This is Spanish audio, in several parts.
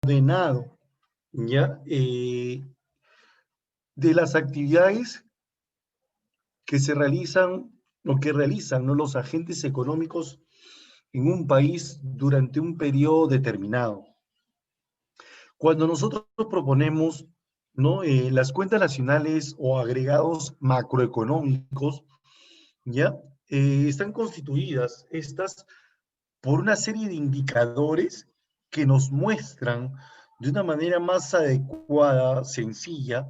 ordenado, ¿ya? De las actividades que se realizan o que realizan, ¿no?, los agentes económicos en un país durante un periodo determinado. Cuando nosotros proponemos, ¿no?, las cuentas nacionales o agregados macroeconómicos, ¿ya? Están constituidas estas por una serie de indicadores que nos muestran de una manera más adecuada, sencilla,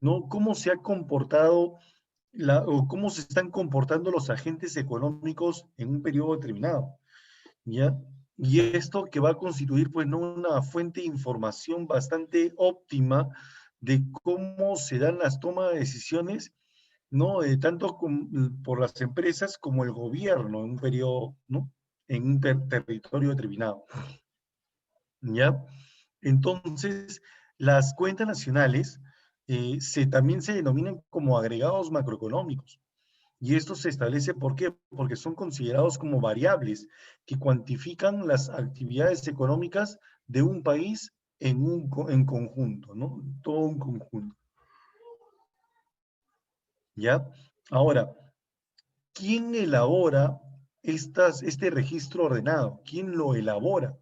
¿no?, cómo se ha comportado o cómo se están comportando los agentes económicos en un periodo determinado, ¿ya? Y esto que va a constituir, pues, ¿no?, una fuente de información bastante óptima de cómo se dan las tomas de decisiones, ¿no?, tanto por las empresas como el gobierno en un periodo, ¿no?, en un territorio determinado, ¿ya? Entonces, las cuentas nacionales también se denominan como agregados macroeconómicos. Y esto se establece, ¿por qué? Porque son considerados como variables que cuantifican las actividades económicas de un país en conjunto, ¿no? Todo un conjunto, ¿ya? Ahora, ¿quién elabora este registro ordenado? ¿Quién lo elabora?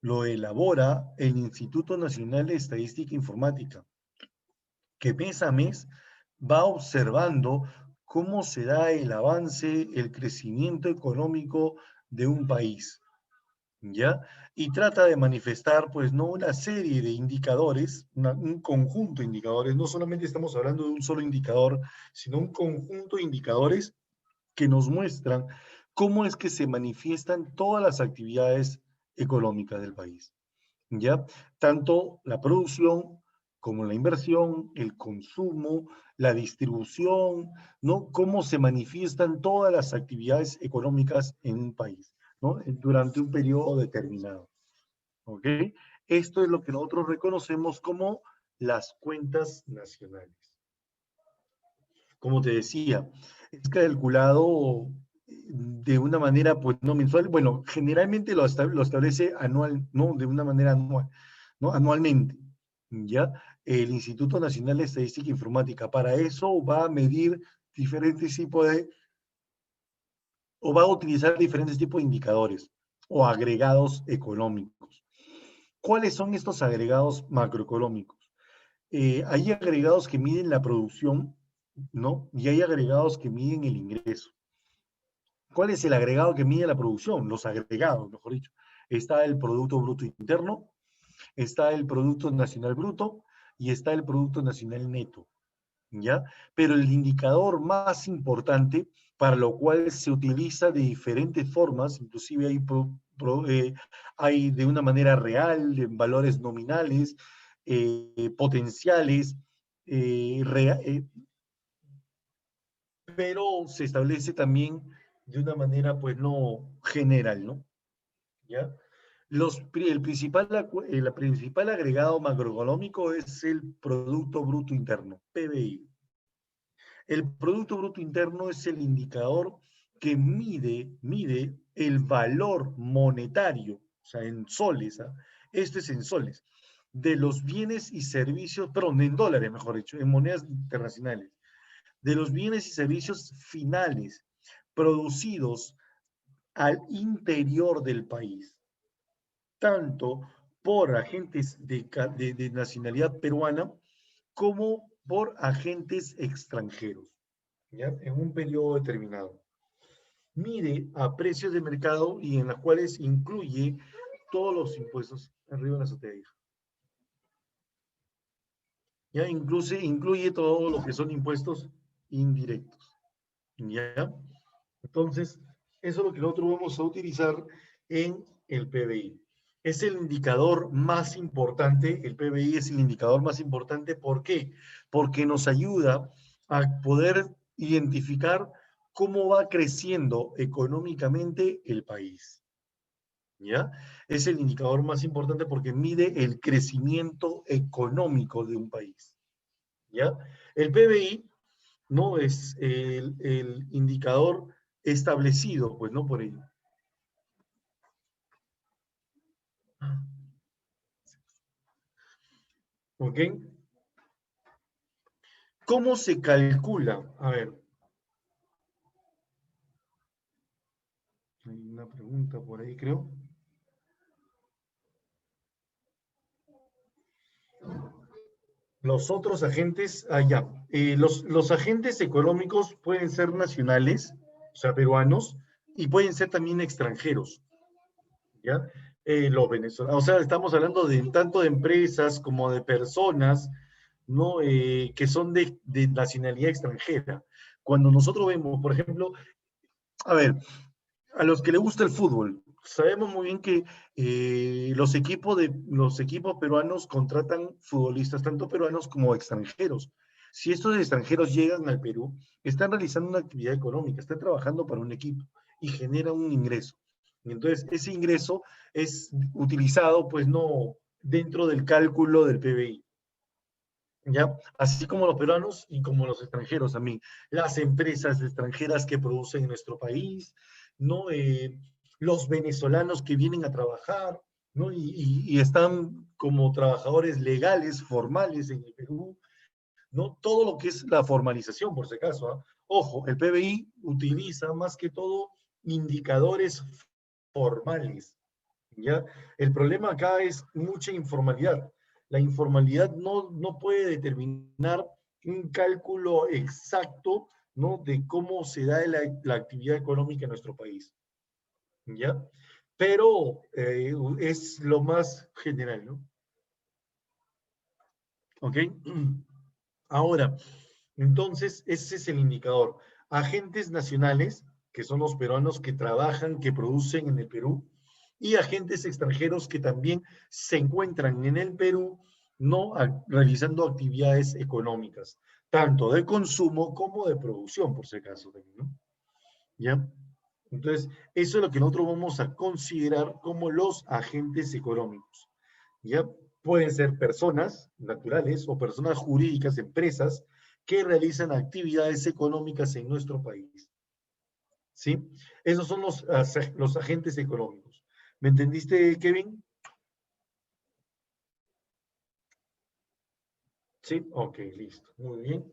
Lo elabora el Instituto Nacional de Estadística e Informática, que mes a mes va observando cómo se da el avance, el crecimiento económico de un país, ¿ya? Y trata de manifestar, pues, no una serie de indicadores, un conjunto de indicadores, no solamente estamos hablando de un solo indicador, sino un conjunto de indicadores que nos muestran cómo es que se manifiestan todas las actividades económicas del país, ¿ya? Tanto la producción como la inversión, el consumo, la distribución, ¿no? Cómo se manifiestan todas las actividades económicas en un país, ¿no? Durante un periodo determinado, ¿ok? Esto es lo que nosotros reconocemos como las cuentas nacionales. Como te decía, es calculado de una manera, pues, no mensual. Bueno, generalmente lo establece anual, ¿no? De una manera anual, ¿no? Anualmente, ¿ya? El Instituto Nacional de Estadística e Informática. Para eso va a medir diferentes tipos o va a utilizar diferentes tipos de indicadores o agregados económicos. ¿Cuáles son estos agregados macroeconómicos? Hay agregados que miden la producción, ¿no? Y hay agregados que miden el ingreso. ¿Cuál es el agregado que mide la producción? Los agregados, mejor dicho. Está el Producto Bruto Interno, está el Producto Nacional Bruto y está el Producto Nacional Neto, ¿ya? Pero el indicador más importante, para lo cual se utiliza de diferentes formas, inclusive hay de una manera real, en valores nominales, potenciales, pero se establece también de una manera, pues, no general, ¿no? ¿Ya? El principal agregado macroeconómico es el Producto Bruto Interno, PBI. El Producto Bruto Interno es el indicador que mide el valor monetario, o sea, en soles, ¿ah? Esto es en soles, de los bienes y servicios, perdón, en dólares, mejor dicho, en monedas internacionales, de los bienes y servicios finales producidos al interior del país, tanto por agentes de nacionalidad peruana como por agentes extranjeros, ¿ya? En un periodo determinado. Mide a precios de mercado y en las cuales incluye todos los impuestos arriba en la azotea, hija. Ya incluye todo lo que son impuestos indirectos, ¿ya? Entonces, eso es lo que nosotros vamos a utilizar en el PBI. Es el indicador más importante, el PBI es el indicador más importante, ¿por qué? Porque nos ayuda a poder identificar cómo va creciendo económicamente el país, ¿ya? Es el indicador más importante porque mide el crecimiento económico de un país, ¿ya? El PBI no es el indicador establecido, pues, no por ello. ¿Ok? ¿Cómo se calcula? A ver. Hay una pregunta por ahí, creo. Los otros agentes, ya. Los agentes económicos pueden ser nacionales, o sea, peruanos, y pueden ser también extranjeros, ¿ya? Los venezolanos, o sea, estamos hablando de tanto de empresas como de personas, ¿no? Que son de nacionalidad extranjera. Cuando nosotros vemos, por ejemplo, a ver, a los que les gusta el fútbol, sabemos muy bien que los equipos peruanos contratan futbolistas, tanto peruanos como extranjeros. Si estos extranjeros llegan al Perú, están realizando una actividad económica, están trabajando para un equipo y generan un ingreso. Y entonces, ese ingreso es utilizado, pues no dentro del cálculo del PBI. ¿Ya? Así como los peruanos y como los extranjeros también. Las empresas extranjeras que producen en nuestro país, ¿no? Los venezolanos que vienen a trabajar, ¿no? Y están como trabajadores legales, formales en el Perú, ¿no? Todo lo que es la formalización, por si acaso, ¿ah? Ojo, el PBI utiliza más que todo indicadores formales, ¿ya? El problema acá es mucha informalidad. La informalidad no puede determinar un cálculo exacto, ¿no? De cómo se da la actividad económica en nuestro país, ¿ya? Pero es lo más general, ¿no? ¿Ok? Ahora, entonces, ese es el indicador. Agentes nacionales, que son los peruanos que trabajan, que producen en el Perú, y agentes extranjeros que también se encuentran en el Perú, no realizando actividades económicas, tanto de consumo como de producción, por si acaso, ¿no? ¿Ya? Entonces, eso es lo que nosotros vamos a considerar como los agentes económicos. ¿Ya? Pueden ser personas naturales o personas jurídicas, empresas, que realizan actividades económicas en nuestro país. ¿Sí? Esos son los agentes económicos. ¿Me entendiste, Kevin? Sí, ok, listo. Muy bien.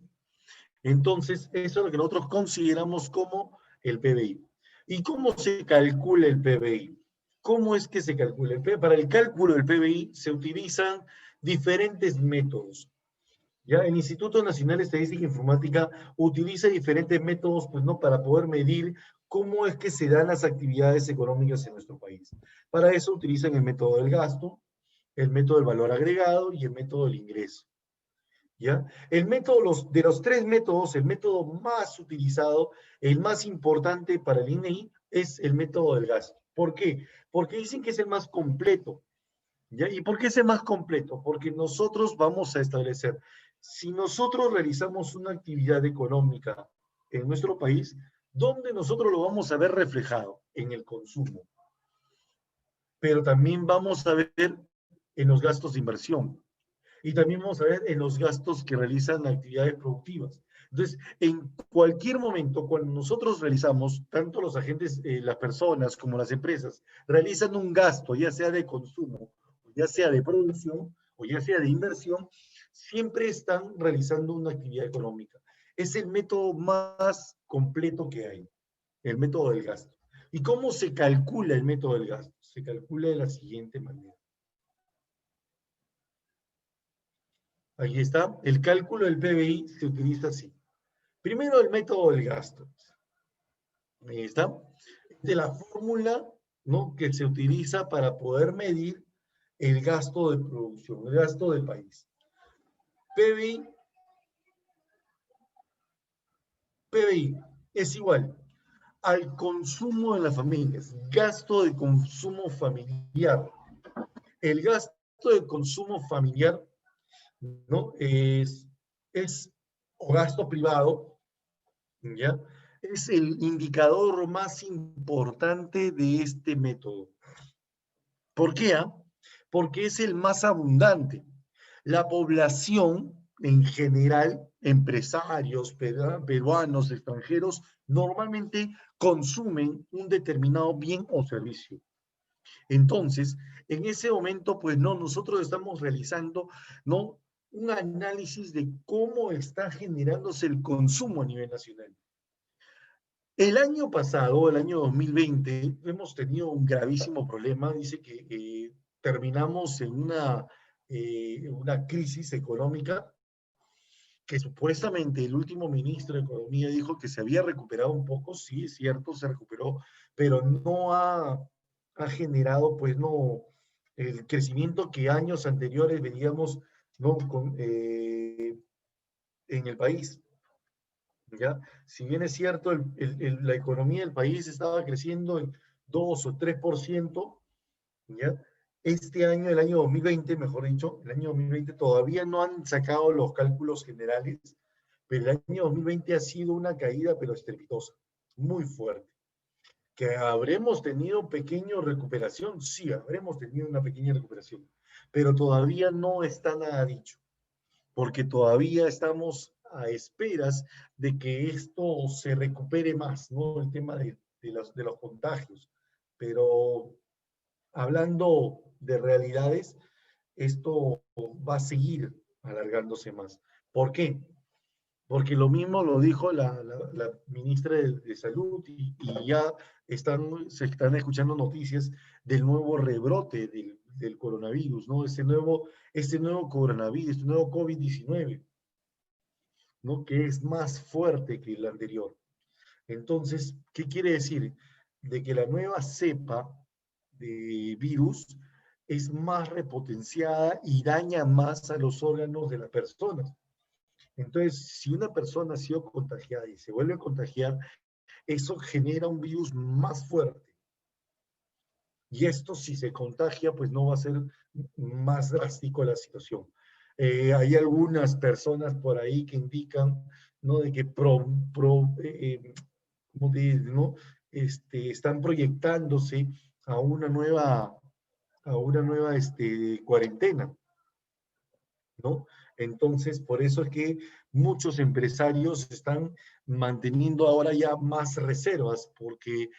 Entonces, eso es lo que nosotros consideramos como el PBI. ¿Y cómo se calcula el PBI? ¿Cómo es que se calcula? Para el cálculo del PBI se utilizan diferentes métodos. ¿Ya? El Instituto Nacional de Estadística e Informática utiliza diferentes métodos, pues, ¿no? Para poder medir cómo es que se dan las actividades económicas en nuestro país. Para eso utilizan el método del gasto, el método del valor agregado y el método del ingreso. ¿Ya? El método, de los tres métodos, el método más utilizado, el más importante para el INEI, es el método del gasto. ¿Por qué? Porque dicen que es el más completo. ¿Ya? ¿Y por qué es el más completo? Porque nosotros vamos a establecer, si nosotros realizamos una actividad económica en nuestro país, ¿dónde nosotros lo vamos a ver reflejado? En el consumo. Pero también vamos a ver en los gastos de inversión. Y también vamos a ver en los gastos que realizan actividades productivas. Entonces, en cualquier momento, cuando nosotros realizamos, tanto los agentes, las personas como las empresas, realizan un gasto, ya sea de consumo, ya sea de producción o ya sea de inversión, siempre están realizando una actividad económica. Es el método más completo que hay, el método del gasto. ¿Y cómo se calcula el método del gasto? Se calcula de la siguiente manera. Ahí está. El cálculo del PBI se utiliza así. Primero el método del gasto. Ahí está. De la fórmula, ¿no? Que se utiliza para poder medir el gasto de producción, el gasto del país. PBI, PBI es igual al consumo de las familias, gasto de consumo familiar. El gasto de consumo familiar, ¿no? Es o gasto privado, ¿ya? Es el indicador más importante de este método. ¿Por qué? Porque es el más abundante. La población en general, empresarios peruanos, extranjeros, normalmente consumen un determinado bien o servicio. Entonces, en ese momento, pues no, nosotros estamos realizando, ¿no? un análisis de cómo está generándose el consumo a nivel nacional. El año pasado, el año 2020, hemos tenido un gravísimo problema. Dice que terminamos en una crisis económica que supuestamente el último ministro de Economía dijo que se había recuperado un poco. Sí, es cierto, se recuperó, pero no ha generado, pues no, el crecimiento que años anteriores veníamos, ¿no? En el país. ¿Ya? Si bien es cierto, la economía del país estaba creciendo en 2 o 3%, ¿ya? Este año, el año 2020, mejor dicho, el año 2020 todavía no han sacado los cálculos generales, pero el año 2020 ha sido una caída, pero estrepitosa, muy fuerte. ¿Que habremos tenido pequeña recuperación? Sí, habremos tenido una pequeña recuperación, pero todavía no está nada dicho, porque todavía estamos a esperas de que esto se recupere más, ¿no? El tema de los contagios. Pero hablando de realidades, esto va a seguir alargándose más. ¿Por qué? Porque lo mismo lo dijo la ministra de Salud y ya se están escuchando noticias del nuevo rebrote del coronavirus, ¿no? Este nuevo coronavirus, este nuevo COVID-19, ¿no? Que es más fuerte que el anterior. Entonces, ¿qué quiere decir? De que la nueva cepa de virus es más repotenciada y daña más a los órganos de la persona. Entonces, si una persona ha sido contagiada y se vuelve a contagiar, eso genera un virus más fuerte. Y esto, si se contagia, pues no va a ser más drástico la situación. Hay algunas personas por ahí que indican, ¿no? De que ¿cómo te dice, no? Están proyectándose a una nueva cuarentena, ¿no? Entonces, por eso es que muchos empresarios están manteniendo ahora ya más reservas, porque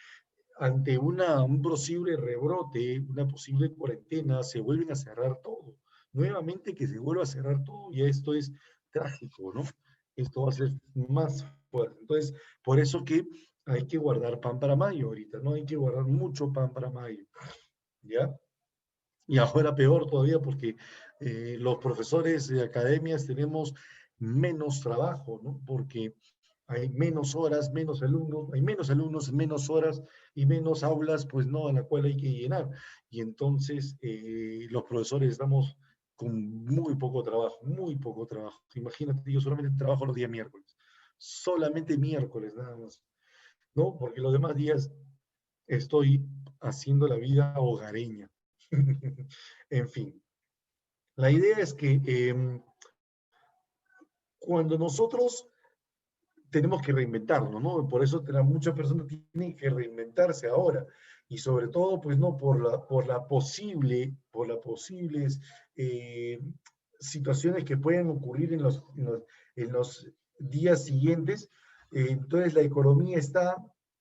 ante un posible rebrote, una posible cuarentena, se vuelven a cerrar todo. Nuevamente que se vuelva a cerrar todo, y esto es trágico, ¿no? Esto va a ser más fuerte. Entonces, por eso que hay que guardar pan para mayo ahorita, ¿no? Hay que guardar mucho pan para mayo, ¿ya? Y ahora peor todavía porque los profesores de academias tenemos menos trabajo, ¿no? Porque hay menos horas, menos alumnos, menos horas y menos aulas, pues no, a la cual hay que llenar. Y entonces los profesores estamos con muy poco trabajo, muy poco trabajo. Imagínate, yo solamente trabajo los días miércoles, solamente miércoles nada más, ¿no? Porque los demás días estoy haciendo la vida hogareña. En fin, la idea es que cuando nosotros tenemos que reinventarnos, ¿no? Por eso muchas personas tienen que reinventarse ahora. Y sobre todo, pues, no, por las posibles eh, situaciones que pueden ocurrir en los días siguientes. Entonces, la economía está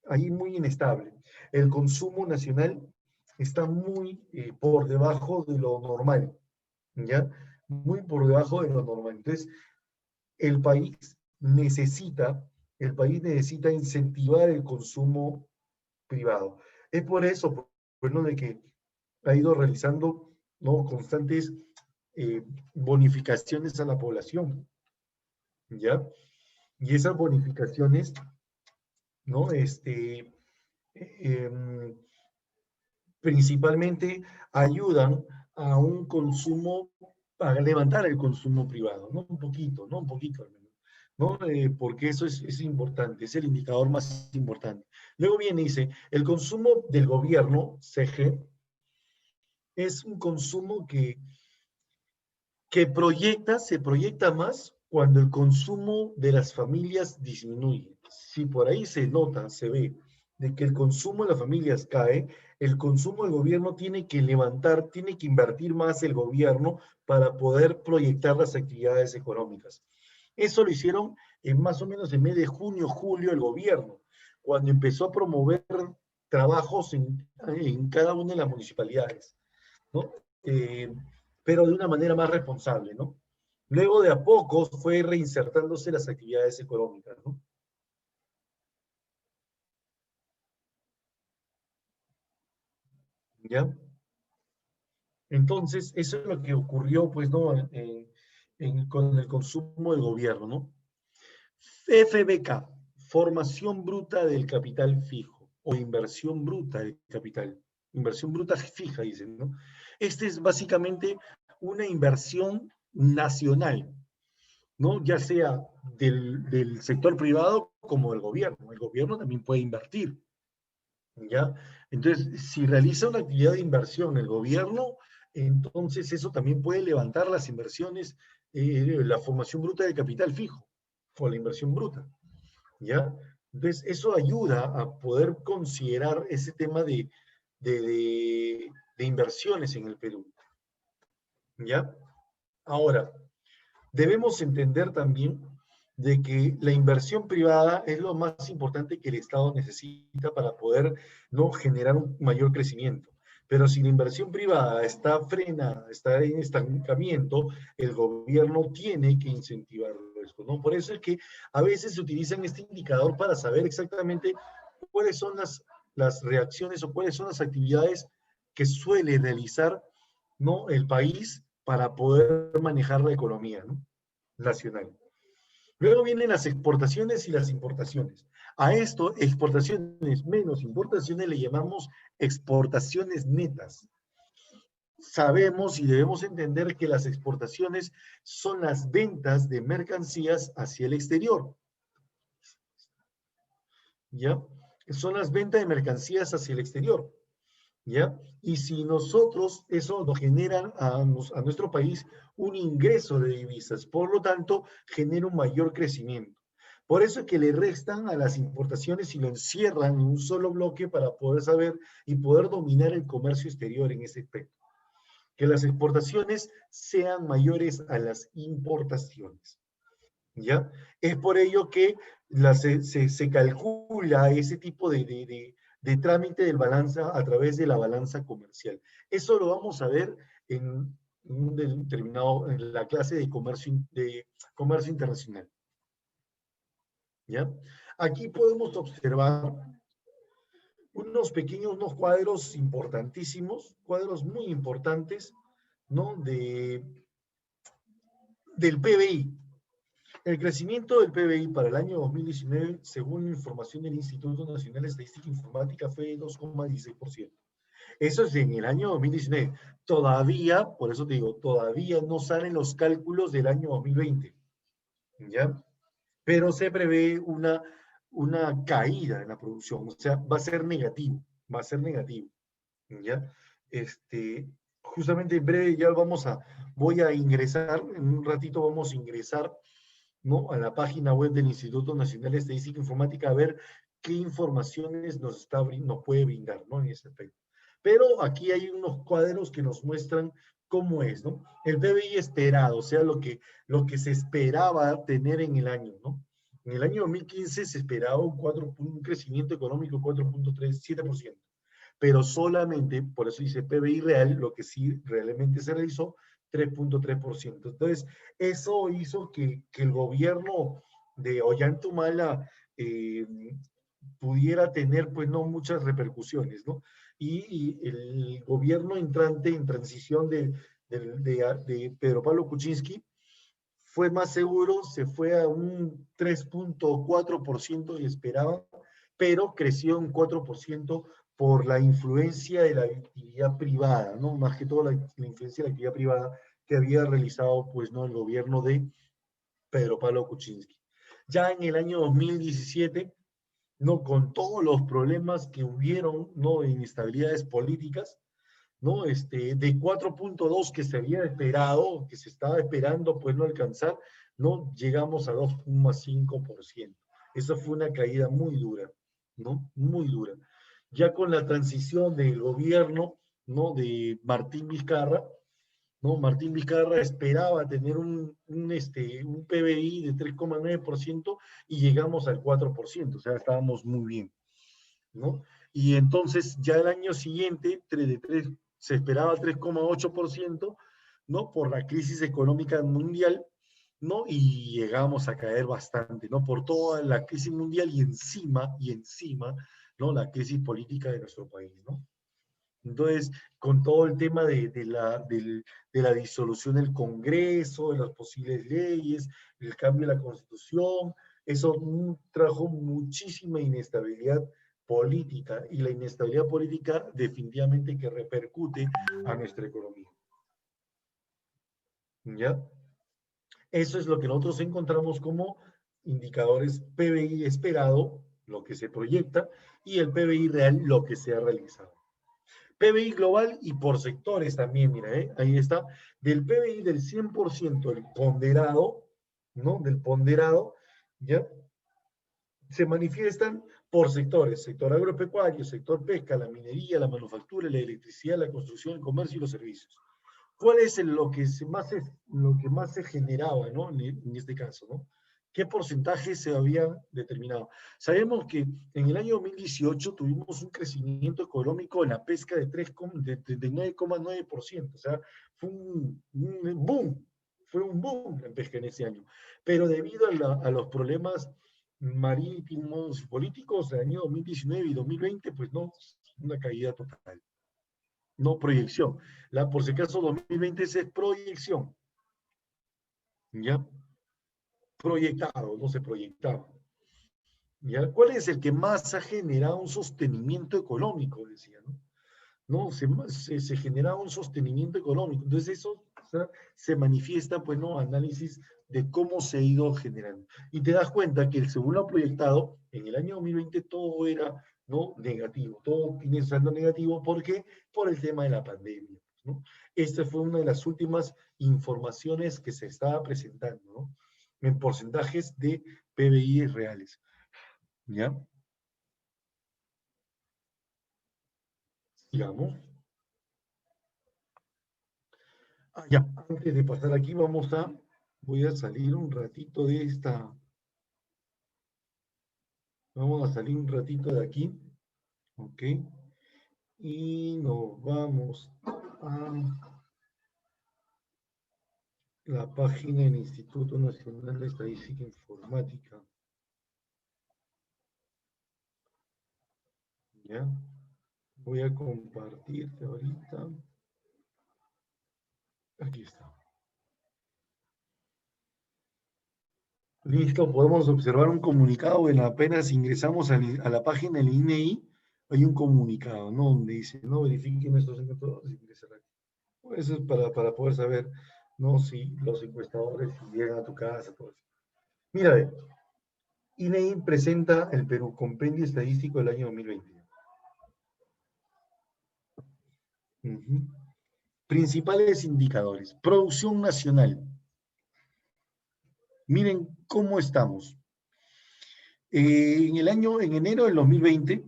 ahí muy inestable. El consumo nacional está muy por debajo de lo normal, ¿ya? Muy por debajo de lo normal. Entonces, el país el país necesita incentivar el consumo privado. Es por eso, pues, ¿no? De que ha ido realizando, ¿no? Constantes eh, bonificaciones a la población, ¿ya? Y esas bonificaciones, ¿no? Em, principalmente ayudan a un consumo, a levantar el consumo privado, ¿no? Un poquito, ¿no? Un poquito al menos, ¿no? Porque eso es importante, es el indicador más importante. Luego viene y dice, el consumo del gobierno, CG, es un consumo que se proyecta más cuando el consumo de las familias disminuye. Si por ahí se nota, se ve, de que el consumo de las familias cae, el consumo del gobierno tiene que levantar, tiene que invertir más el gobierno para poder proyectar las actividades económicas. Eso lo hicieron más o menos en mes de junio, julio el gobierno, cuando empezó a promover trabajos en cada una de las municipalidades, ¿no? Eh, pero de una manera más responsable, ¿no? Luego de a poco fue reinsertándose las actividades económicas, ¿no? ¿Ya? Entonces, eso es lo que ocurrió, pues, ¿no? Con el consumo del gobierno, ¿no? FBK, formación bruta del capital fijo o inversión bruta del capital. Inversión bruta fija, dicen, ¿no? Este es básicamente una inversión nacional, ¿no? Ya sea del sector privado como del gobierno. El gobierno también puede invertir, ¿ya? Entonces, si realiza una actividad de inversión el gobierno, entonces eso también puede levantar las inversiones, la formación bruta de capital fijo o la inversión bruta, ¿ya? Entonces, eso ayuda a poder considerar ese tema de inversiones en el Perú, ¿ya? Ahora, debemos entender también de que la inversión privada es lo más importante que el Estado necesita para poder no generar un mayor crecimiento. Pero si la inversión privada está frenada, está en estancamiento, el gobierno tiene que incentivar esto, ¿no? Por eso es que a veces se utiliza este indicador para saber exactamente cuáles son las reacciones o cuáles son las actividades que suele realizar, ¿no? El país para poder manejar la economía, ¿no? Nacional. Luego vienen las exportaciones y las importaciones. A esto, exportaciones menos importaciones le llamamos exportaciones netas. Sabemos y debemos entender que las exportaciones son las ventas de mercancías hacia el exterior, ¿ya? Son las ventas de mercancías hacia el exterior, ¿ya? Y si nosotros, eso nos genera a nuestro país un ingreso de divisas, por lo tanto, genera un mayor crecimiento. Por eso es que le restan a las importaciones y lo encierran en un solo bloque para poder saber y poder dominar el comercio exterior en ese aspecto. Que las exportaciones sean mayores a las importaciones, ¿ya? Es por ello que se calcula ese tipo de trámite del balanza a través de la balanza comercial. Eso lo vamos a ver en un determinado, en la clase de comercio internacional, ¿ya? Aquí podemos observar unos pequeños, unos cuadros importantísimos, cuadros muy importantes, ¿no? Del PBI. El crecimiento del PBI para el año 2019, según información del Instituto Nacional de Estadística e Informática, fue de 2,16%. Eso es en el año 2019. Todavía, por eso te digo, todavía no salen los cálculos del año 2020, ¿ya? Pero se prevé una caída en la producción, o sea, va a ser negativo, va a ser negativo, ¿ya? Justamente en breve ya voy a ingresar, en un ratito vamos a ingresar, ¿no? A la página web del Instituto Nacional de Estadística e Informática a ver qué informaciones nos puede brindar, ¿no? En ese aspecto. Pero aquí hay unos cuadros que nos muestran cómo es, ¿no? El PBI esperado, o sea, lo que se esperaba tener en el año, ¿no? En el año 2015 se esperaba un crecimiento económico de 4,37%, pero solamente, por eso dice PBI real, lo que sí realmente se realizó, 3,3%. Entonces, eso hizo que el gobierno de Ollanta eh, pudiera tener, pues, no muchas repercusiones, ¿no? Y el gobierno entrante en transición de Pedro Pablo Kuczynski fue más seguro, se fue a un 3,4% y esperaba, pero creció un 4% por la influencia de la actividad privada, ¿no? Más que todo la influencia de la actividad privada que había realizado, pues, ¿no? El gobierno de Pedro Pablo Kuczynski. Ya en el año 2017, ¿no? Con todos los problemas que hubieron, ¿no? De inestabilidades políticas, ¿no? De 4,2 que se había esperado, que se estaba esperando, pues no alcanzar, ¿no? Llegamos a 2,5%. Eso fue una caída muy dura, ¿no? Muy dura. Ya con la transición del gobierno, ¿no? De Martín Vizcarra, ¿no? Martín Vizcarra esperaba tener un PBI de 3,9% y llegamos al 4%, o sea, estábamos muy bien, ¿no? Y entonces ya el año siguiente, se esperaba 3,8%, ¿no? Por la crisis económica mundial, ¿no? Y llegamos a caer bastante, ¿no? Por toda la crisis mundial y encima, ¿no? La crisis política de nuestro país, ¿no? Entonces, con todo el tema de la disolución del Congreso, de las posibles leyes, el cambio de la Constitución, eso trajo muchísima inestabilidad política y la inestabilidad política definitivamente que repercute a nuestra economía. ¿Ya? Eso es lo que nosotros encontramos como indicadores PBI esperado, lo que se proyecta, y el PBI real, lo que se ha realizado. PBI global y por sectores también, mira, ahí está, del PBI del 100%, el ponderado, ¿no? Del ponderado, ¿ya? Se manifiestan por sectores, sector agropecuario, sector pesca, la minería, la manufactura, la electricidad, la construcción, el comercio y los servicios. ¿Cuál es lo que más se generaba, ¿no? En este caso, ¿no? ¿Qué porcentaje se había determinado? Sabemos que en el año 2018 tuvimos un crecimiento económico en la pesca de 9,9%, o sea, fue un boom, fue un boom la pesca en ese año. Pero debido a los problemas marítimos y políticos del año 2019 y 2020, pues no, una caída total. No proyección. Por si acaso 2020 es proyección. ¿Ya? Proyectado, no se proyectaba. ¿Ya? ¿Cuál es el que más ha generado un sostenimiento económico? Decía, ¿no? No, se genera un sostenimiento económico. Entonces eso, o sea, se manifiesta, pues, ¿no? Análisis de cómo se ha ido generando. Y te das cuenta que según lo proyectado, en el año 2020 todo era, ¿no? Negativo, todo tiene saldo negativo. ¿Por qué? Por el tema de la pandemia, ¿no? Esta fue una de las últimas informaciones que se estaba presentando, ¿no? En porcentajes de PBI reales, ¿ya? Digamos. Ah, ya, antes de pasar aquí voy a salir un ratito de vamos a salir un ratito de aquí, ¿ok? Y nos vamos a la página del Instituto Nacional de Estadística Informática, ¿ya? Voy a compartirte ahorita. Aquí está. Listo, podemos observar un comunicado. Bueno, apenas ingresamos a la página del INEI, hay un comunicado, ¿no? Donde dice, no verifiquen estos encuestados, ingresar aquí. Eso es para poder saber, ¿no? Si los encuestadores si llegan a tu casa, todo eso. Mira, INEI presenta el Perú Compendio Estadístico del año 2020. Ujú. Principales indicadores. Producción nacional. Miren cómo estamos. En enero del 2020,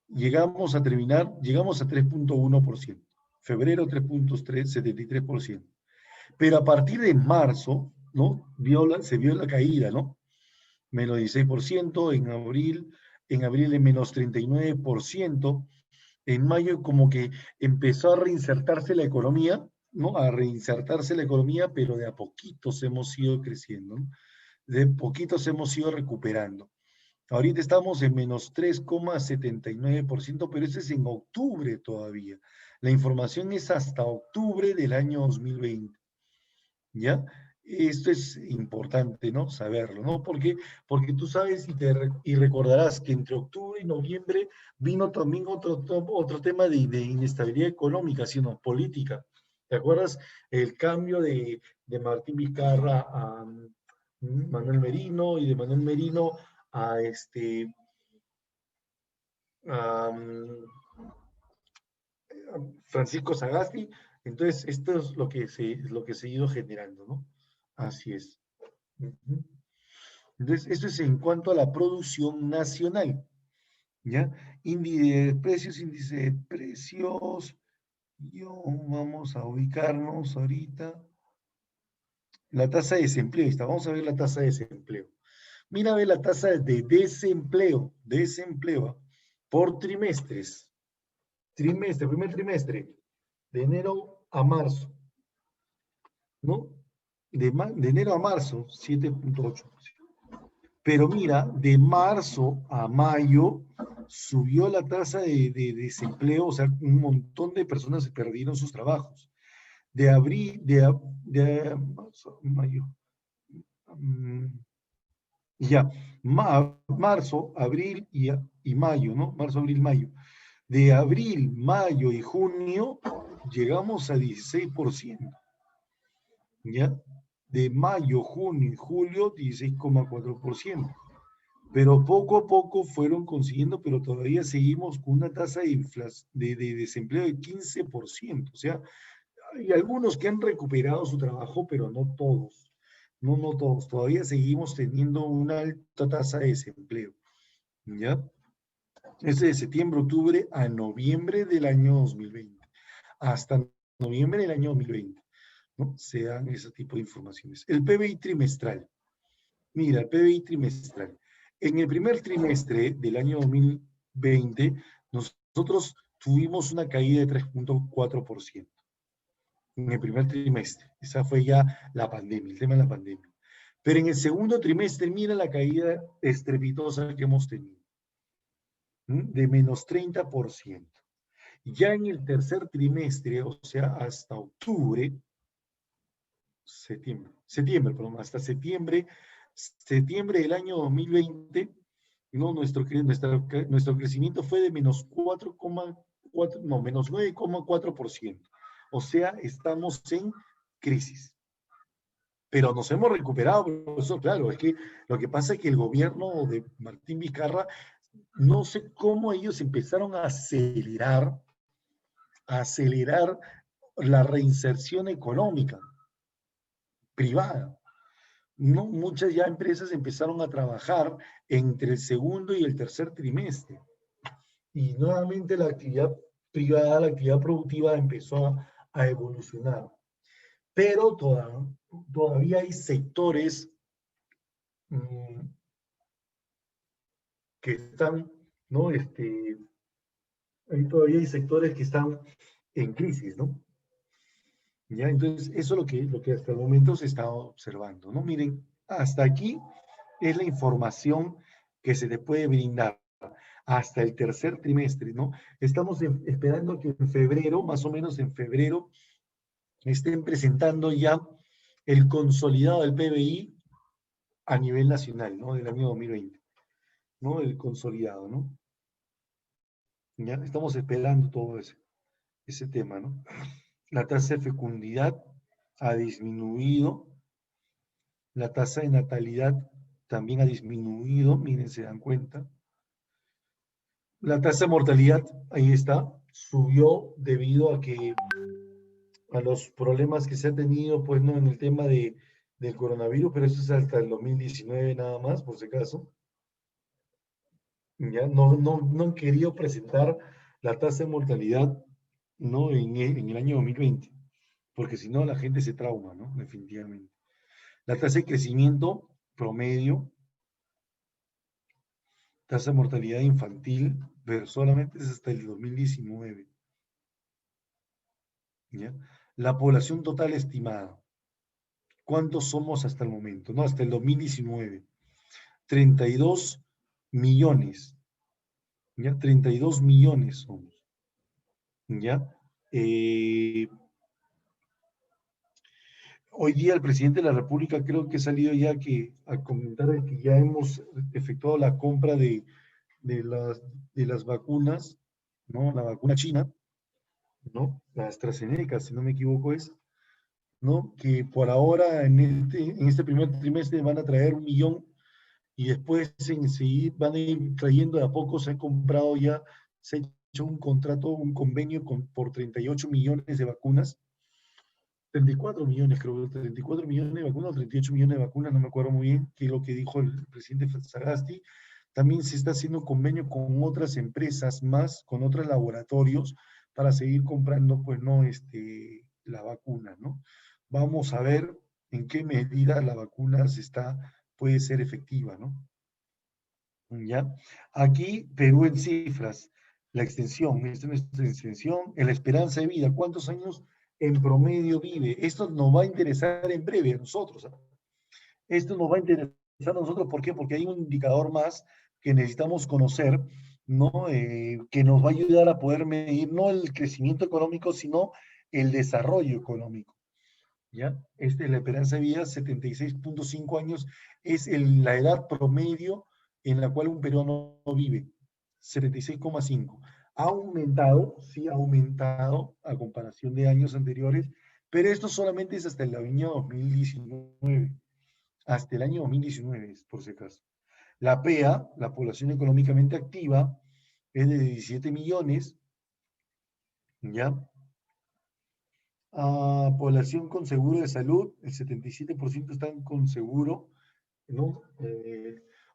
llegamos a 3.1%. Febrero 3.73%. Pero a partir de marzo, ¿no? Se vio la caída, ¿no? Menos 16%, en abril en menos 39%, en mayo como que empezó a reinsertarse la economía, ¿no? A reinsertarse la economía, pero de a poquitos hemos ido creciendo, ¿no? De poquitos hemos ido recuperando. Ahorita estamos en menos 3,79%, pero eso es en octubre todavía. La información es hasta octubre del año 2020, ¿ya? Esto es importante, ¿no? Saberlo, ¿no? Porque tú sabes y recordarás que entre octubre y noviembre vino también otro tema de inestabilidad económica, sino política. ¿Te acuerdas? El cambio de Martín Vizcarra a Manuel Merino y de Manuel Merino a a, Francisco Sagasti. Entonces, esto es lo que se ha ido generando, ¿no? Así es. Ujú. Entonces, esto es en cuanto a la producción nacional, ¿ya? Índice de precios, vamos a ubicarnos ahorita. La tasa de desempleo, vamos a ver la tasa de desempleo. Mira, ve la tasa de desempleo, por trimestres. Primer trimestre, de enero a marzo, ¿no? de enero a marzo, 7.8%. Pero mira, de marzo a mayo subió la tasa de desempleo, o sea, un montón de personas perdieron sus trabajos. De abril, de marzo, mayo, mm, ya, marzo, abril y mayo, ¿no? Marzo, abril, mayo. De abril, mayo y junio llegamos a 16%, ¿ya? De mayo, junio y julio, 16,4%. Pero poco a poco fueron consiguiendo, pero todavía seguimos con una tasa de desempleo de 15%. O sea, hay algunos que han recuperado su trabajo, pero no todos. No, no todos. Todavía seguimos teniendo una alta tasa de desempleo. ¿Ya? Es de septiembre, octubre a noviembre del año 2020. Hasta noviembre del año 2020, ¿no? Se dan ese tipo de informaciones. El PBI trimestral. Mira, el PBI trimestral. En el primer trimestre del año 2020, nosotros tuvimos una caída de 3.4% en el primer trimestre. Esa fue ya la pandemia, el tema de la pandemia. Pero en el segundo trimestre, mira la caída estrepitosa que hemos tenido, de menos 30%. Ya en el tercer trimestre, o sea, hasta octubre, perdón, hasta septiembre del año 2020, no, nuestro crecimiento fue de menos 4,4, no, menos 9,4%. O sea, estamos en crisis. Pero nos hemos recuperado, profesor, claro, es que lo que pasa es que el gobierno de Martín Vizcarra, no sé cómo ellos empezaron a acelerar la reinserción económica privada. No, muchas ya empresas empezaron a trabajar entre el segundo y el tercer trimestre. Y nuevamente la actividad privada, la actividad productiva empezó a evolucionar. Pero todavía hay sectores que están, ¿no? Todavía hay sectores que están en crisis, ¿no? ¿Ya? Entonces, eso es lo que hasta el momento se está observando, ¿no? Miren, hasta aquí es la información que se te puede brindar hasta el tercer trimestre, ¿no? Estamos esperando que en febrero, más o menos en febrero, estén presentando ya el consolidado del PBI a nivel nacional, ¿no? Del año 2020, ¿no? El consolidado, ¿no? Ya estamos esperando todo ese tema, ¿no? La tasa de fecundidad ha disminuido, la tasa de natalidad también ha disminuido, miren, se dan cuenta. La tasa de mortalidad, ahí está, subió debido a los problemas que se ha tenido, pues, ¿no? En el tema del coronavirus, pero eso es hasta el 2019 nada más, por si acaso. Ya no han querido presentar la tasa de mortalidad, ¿no? En el año 2020, porque si no la gente se trauma, ¿no? Definitivamente. La tasa de crecimiento promedio, tasa de mortalidad infantil, pero solamente es hasta el 2019. ¿Ya? La población total estimada. ¿Cuántos somos hasta el momento? No, hasta el 2019. 32 millones. ¿Ya? 32 millones somos. ¿Ya? Hoy día el presidente de la República creo que ha salido ya a comentar que ya hemos efectuado la compra de las vacunas, ¿no? La vacuna china, ¿no? La AstraZeneca, si no me equivoco es, ¿no? Que por ahora en este primer trimestre van a traer 1 millón y después seguir van a ir trayendo de a poco, se han comprado ya, se ha hecho un contrato, un convenio por 38 millones de vacunas, 34 millones creo, 34 millones de vacunas, 38 millones de vacunas, no me acuerdo muy bien qué es lo que dijo el presidente Sagasti. También se está haciendo convenio con otras empresas más, con otros laboratorios, para seguir comprando, pues, no, la vacuna, ¿no? Vamos a ver en qué medida la vacuna puede ser efectiva, ¿no? ¿Ya? Aquí, Perú en cifras, la extensión, esta es nuestra extensión, en la esperanza de vida, ¿cuántos años en promedio vive? Esto nos va a interesar en breve a nosotros. ¿Ah? Esto nos va a interesar a nosotros, ¿por qué? Porque hay un indicador más que necesitamos conocer, ¿no? Que nos va a ayudar a poder medir no el crecimiento económico, sino el desarrollo económico. ¿Ya? La esperanza de vida, 76.5 años, es la edad promedio en la cual un peruano vive, 76,5. Ha aumentado, sí ha aumentado a comparación de años anteriores, pero esto solamente es hasta el año 2019, hasta el año 2019, por si acaso. La PEA, la población económicamente activa, es de 17 millones, ¿ya? Población con seguro de salud, el 77% están con seguro, ¿no?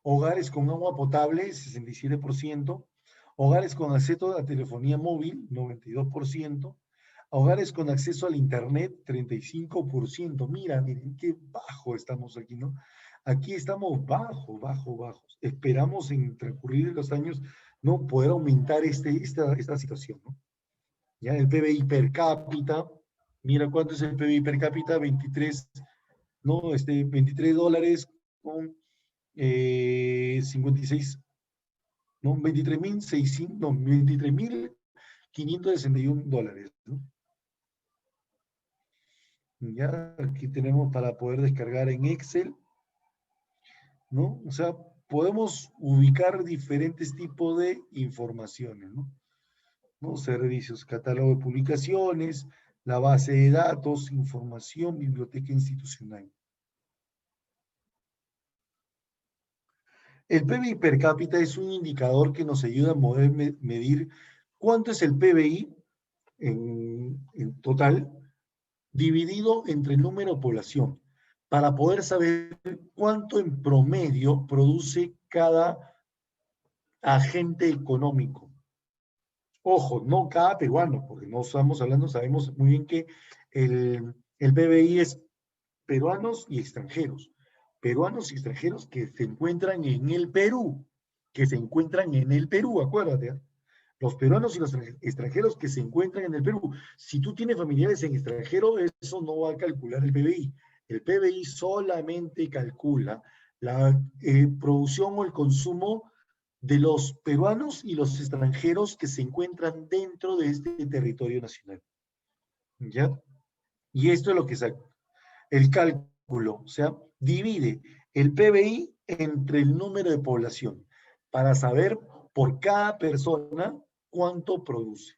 Hogares con agua potable, 67%. Hogares con acceso a telefonía móvil, 92%. Hogares con acceso al Internet, 35%. Mira, miren qué bajo estamos aquí, ¿no? Aquí estamos bajos. Esperamos en transcurrir los años, ¿no? Poder aumentar esta situación, ¿no? Ya el PBI per cápita, mira cuánto es el PBI per cápita, 23, ¿no? $23 con 56, ¿no? 23.600, no, $23.561, ¿no? Ya aquí tenemos para poder descargar en Excel, ¿no? O sea, podemos ubicar diferentes tipos de informaciones, ¿no? ¿No? Servicios, catálogo de publicaciones, la base de datos, información, biblioteca institucional. El PBI per cápita es un indicador que nos ayuda a poder medir cuánto es el PBI en total, dividido entre el número de población, para poder saber cuánto en promedio produce cada agente económico. Ojo, no cada peruano, porque no estamos hablando, sabemos muy bien que el PBI es peruanos y extranjeros. Peruanos y extranjeros que se encuentran en el Perú, acuérdate. ¿Eh? Los peruanos y los extranjeros que se encuentran en el Perú. Si tú tienes familiares en extranjero, eso no va a calcular el PBI. El PBI solamente calcula la producción o el consumo de los peruanos y los extranjeros que se encuentran dentro de este territorio nacional. ¿Ya? Y esto es lo que saca el cálculo, o sea, divide el PBI entre el número de población para saber por cada persona cuánto produce.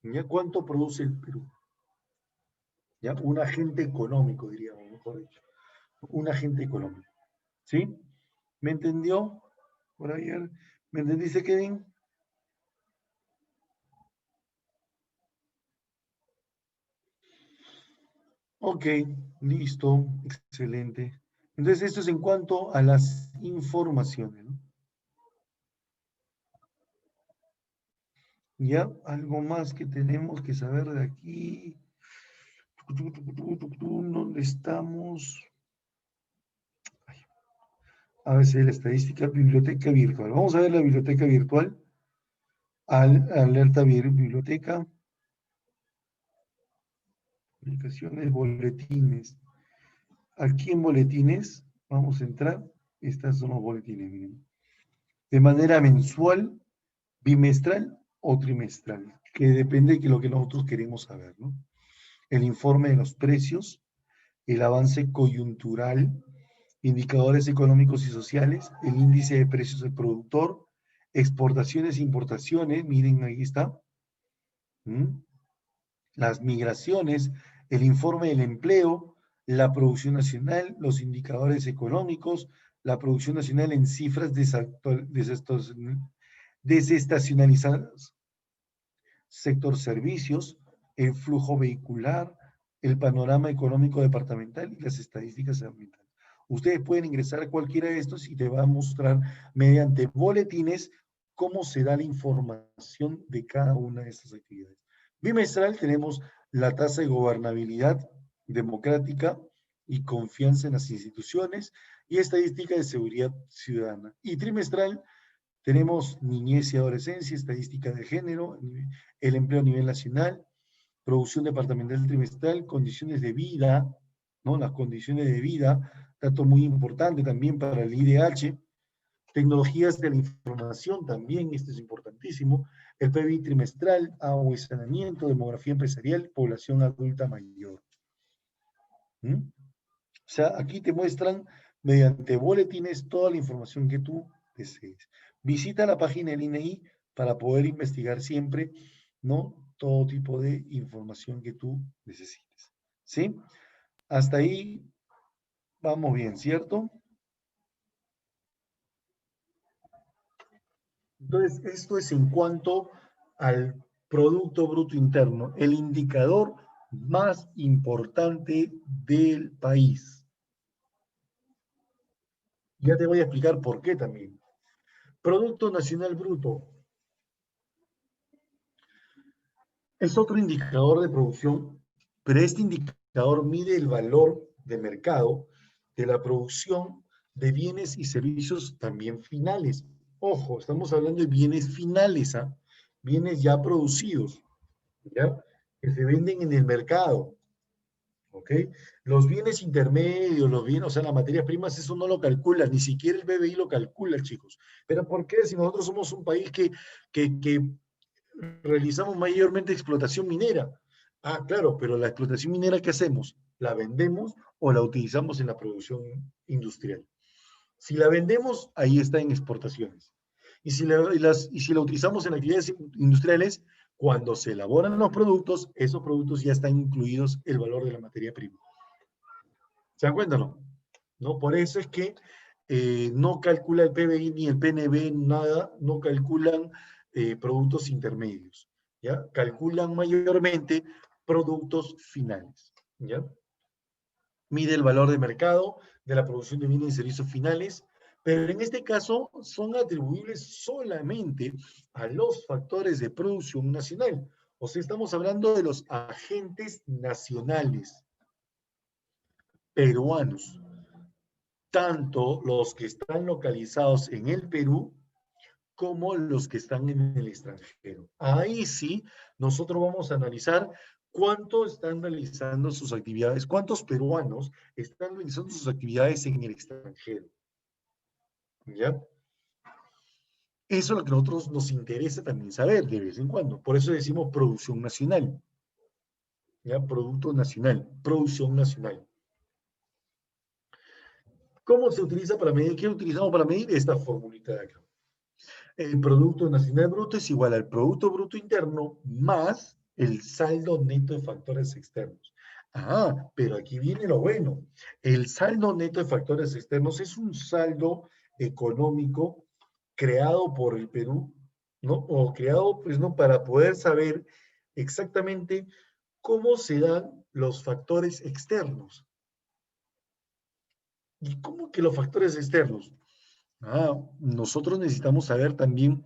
¿Ya? ¿Cuánto produce el Perú? ¿Ya? Un agente económico, diríamos, mejor dicho. Un agente económico. ¿Sí? ¿Me entendió? Por ayer. ¿Me entendiste, Kevin? Ok, listo, excelente. Entonces, esto es en cuanto a las informaciones, ¿no? Ya, algo más que tenemos que saber de aquí. ¿Dónde estamos? A ver si hay la estadística, biblioteca virtual. Vamos a ver la biblioteca virtual. Alerta biblioteca. Publicaciones, boletines. Aquí en boletines, vamos a entrar. Estos son los boletines, miren. De manera mensual, bimestral o trimestral, que depende de lo que nosotros queremos saber, ¿no? El informe de los precios, el avance coyuntural, indicadores económicos y sociales, el índice de precios del productor, exportaciones e importaciones, miren, ahí está, ¿Mm? Las migraciones, el informe del empleo, la producción nacional, los indicadores económicos, la producción nacional en cifras desestacionalizadas, sector servicios, el flujo vehicular, el panorama económico departamental y las estadísticas ambientales. Ustedes pueden ingresar a cualquiera de estos y te va a mostrar mediante boletines cómo se da la información de cada una de estas actividades. Bimestral tenemos la tasa de gobernabilidad democrática y confianza en las instituciones y estadística de seguridad ciudadana. Y trimestral tenemos niñez y adolescencia, estadística de género, el empleo a nivel nacional, producción departamental trimestral, condiciones de vida, ¿no? Las condiciones de vida, dato muy importante también para el IDH, tecnologías de la información también, esto es importantísimo, el PBI trimestral, agua y saneamiento, demografía empresarial, población adulta mayor. ¿Mm? O sea, aquí te muestran mediante boletines toda la información que tú desees. Visita la página del INEI para poder investigar siempre, ¿no? Todo tipo de información que tú necesites. ¿Sí? Hasta ahí vamos bien, ¿cierto? Entonces, esto es en cuanto al Producto Bruto Interno, el indicador más importante del país. Ya te voy a explicar por qué también. Producto Nacional Bruto es otro indicador de producción, pero este indicador mide el valor de mercado de la producción de bienes y servicios también finales. Ojo, estamos hablando de bienes finales, ¿ah? Bienes ya producidos, ¿ya? Que se venden en el mercado, ¿ok? Los bienes intermedios, los bienes, o sea, las materias primas, eso no lo calcula, ni siquiera el BBI lo calcula, chicos. ¿Pero por qué? Si nosotros somos un país que realizamos mayormente explotación minera. Ah, claro, pero la explotación minera, ¿qué hacemos? ¿La vendemos o la utilizamos en la producción industrial? Si la vendemos, ahí está en exportaciones. Y si la utilizamos en actividades industriales, cuando se elaboran los productos, esos productos ya están incluidos el valor de la materia prima. ¿Se dan cuenta, no? ¿No? Por eso es que no calcula el PBI ni el PNB, nada, no calculan productos intermedios, ¿ya? Calculan mayormente productos finales, ¿ya? Mide el valor de mercado de la producción de bienes y servicios finales, pero en este caso son atribuibles solamente a los factores de producción nacional. O sea, estamos hablando de los agentes nacionales peruanos, tanto los que están localizados en el Perú como los que están en el extranjero. Ahí sí, nosotros vamos a analizar cuánto están realizando sus actividades, cuántos peruanos están realizando sus actividades en el extranjero. ¿Ya? Eso es lo que a nosotros nos interesa también saber de vez en cuando. Por eso decimos producción nacional. ¿Ya? Producto nacional, producción nacional. ¿Cómo se utiliza para medir? ¿Qué utilizamos para medir? Esta formulita de acá. El Producto Nacional Bruto es igual al Producto Bruto Interno más el saldo neto de factores externos. Ah, pero aquí viene lo bueno. El saldo neto de factores externos es un saldo económico creado por el Perú, ¿no? O creado, pues, ¿no? Para poder saber exactamente cómo se dan los factores externos. ¿Y cómo que los factores externos? Ah, nosotros necesitamos saber también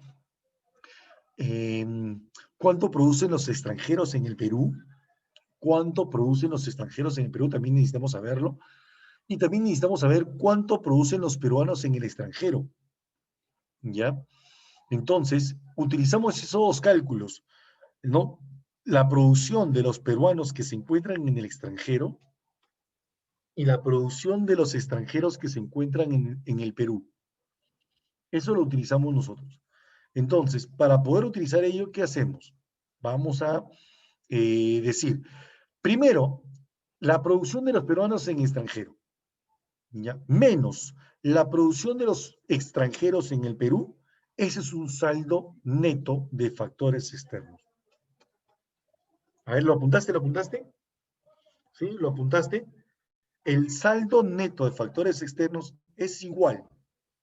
cuánto producen los extranjeros en el Perú, cuánto producen los extranjeros en el Perú, también necesitamos saberlo, y también necesitamos saber cuánto producen los peruanos en el extranjero, ¿ya? Entonces, utilizamos esos dos cálculos, ¿no? La producción de los peruanos que se encuentran en el extranjero y la producción de los extranjeros que se encuentran en el Perú. Eso lo utilizamos nosotros. Entonces, para poder utilizar ello, ¿qué hacemos? Vamos a decir, primero, la producción de los peruanos en extranjero, ¿ya? Menos la producción de los extranjeros en el Perú, ese es un saldo neto de factores externos. A ver, ¿lo apuntaste? ¿Lo apuntaste? ¿Sí? ¿Lo apuntaste? El saldo neto de factores externos es igual.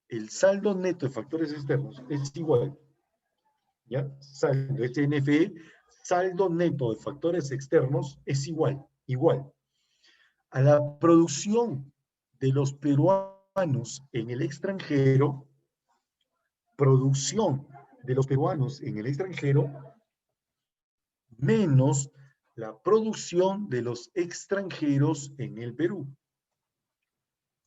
El saldo neto de factores externos es igual. ¿Ya? Saldo, SNFE, saldo neto de factores externos es igual. A la producción de los peruanos en el extranjero, producción de los peruanos en el extranjero, menos la producción de los extranjeros en el Perú,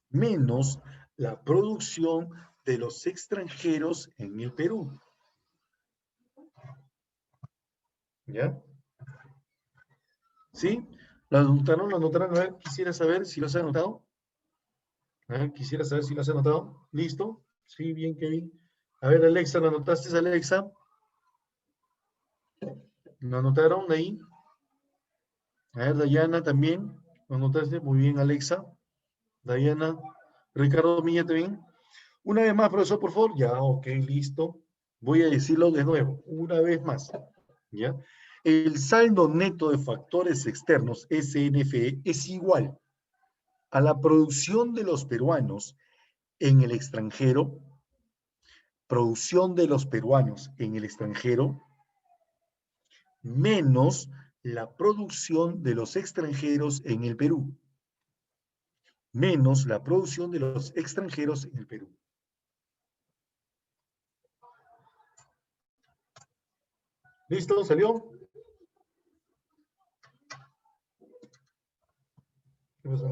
menos la producción de los extranjeros en el Perú. ¿Ya? ¿Sí? ¿Lo anotaron? ¿Lo anotaron? A ver, quisiera saber si lo has anotado. A ver, quisiera saber si lo has anotado. ¿Listo? Sí, bien, Kevin. A ver, Alexa, ¿lo anotaste, Alexa? ¿Lo anotaron ahí? A ver, Dayana también. ¿Lo anotaste? Muy bien, Alexa. Dayana. Ricardo Miña también. Una vez más, profesor, por favor. Ya, ok, listo. Voy a decirlo de nuevo, una vez más. ¿Ya? El saldo neto de factores externos, SNFE, es igual a la producción de los peruanos en el extranjero, menos la producción de los extranjeros en el Perú, menos la producción de los extranjeros en el Perú. ¿Listo? ¿Salió? ¿Qué pasó?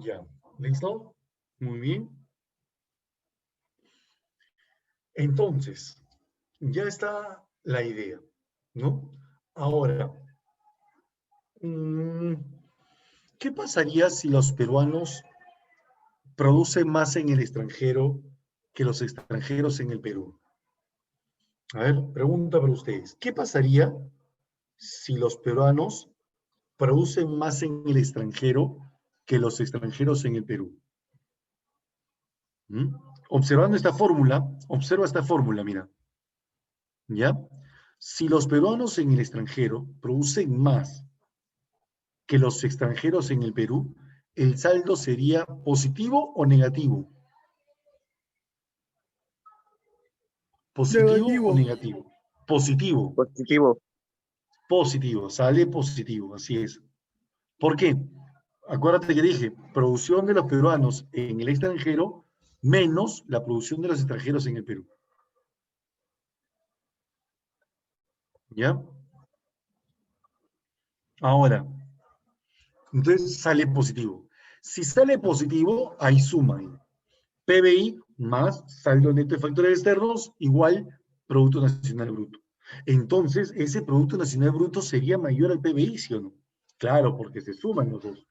Ya, ¿listo? Muy bien. Entonces, ya está la idea, ¿no? Ahora, ¿qué pasaría si los peruanos producen más en el extranjero que los extranjeros en el Perú? A ver, pregunta para ustedes. ¿Qué pasaría si los peruanos producen más en el extranjero que los extranjeros en el Perú? ¿Mm? Observando esta fórmula, observa esta fórmula, mira. ¿Ya? Si los peruanos en el extranjero producen más que los extranjeros en el Perú, ¿el saldo sería positivo o negativo? ¿Positivo o Negativo. negativo? Positivo, Positivo. positivo, sale positivo, así es. ¿Por qué? Acuérdate que dije, producción de los peruanos en el extranjero menos la producción de los extranjeros en el Perú. ¿Ya? Ahora, entonces sale positivo. Si sale positivo, hay suma. PBI más saldo neto de factores externos igual Producto Nacional Bruto. Entonces, ese Producto Nacional Bruto sería mayor al PBI, ¿sí o no? Claro, porque se suman los dos.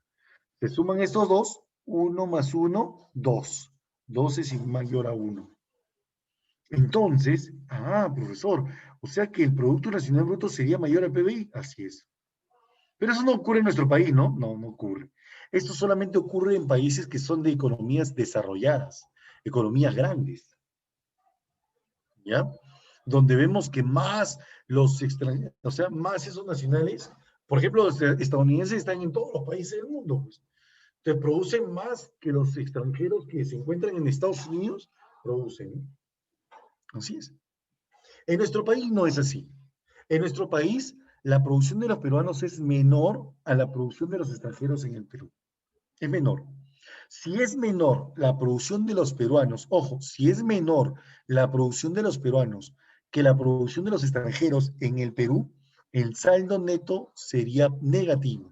Se suman estos dos, 1 más 1, 2. 2 es mayor a 1. Entonces, profesor, o sea que el Producto Nacional Bruto sería mayor al PBI. Así es. Pero eso no ocurre en nuestro país, ¿no? No, no ocurre. Esto solamente ocurre en países que son de economías desarrolladas, economías grandes, ¿ya? Donde vemos que más los extranjeros, o sea, más esos nacionales, por ejemplo, los estadounidenses están en todos los países del mundo, pues. Te producen más que los extranjeros que se encuentran en Estados Unidos, producen. Así es. En nuestro país no es así. En nuestro país, la producción de los peruanos es menor a la producción de los extranjeros en el Perú. Es menor. Si es menor la producción de los peruanos, ojo, si es menor la producción de los peruanos que la producción de los extranjeros en el Perú, el saldo neto sería negativo.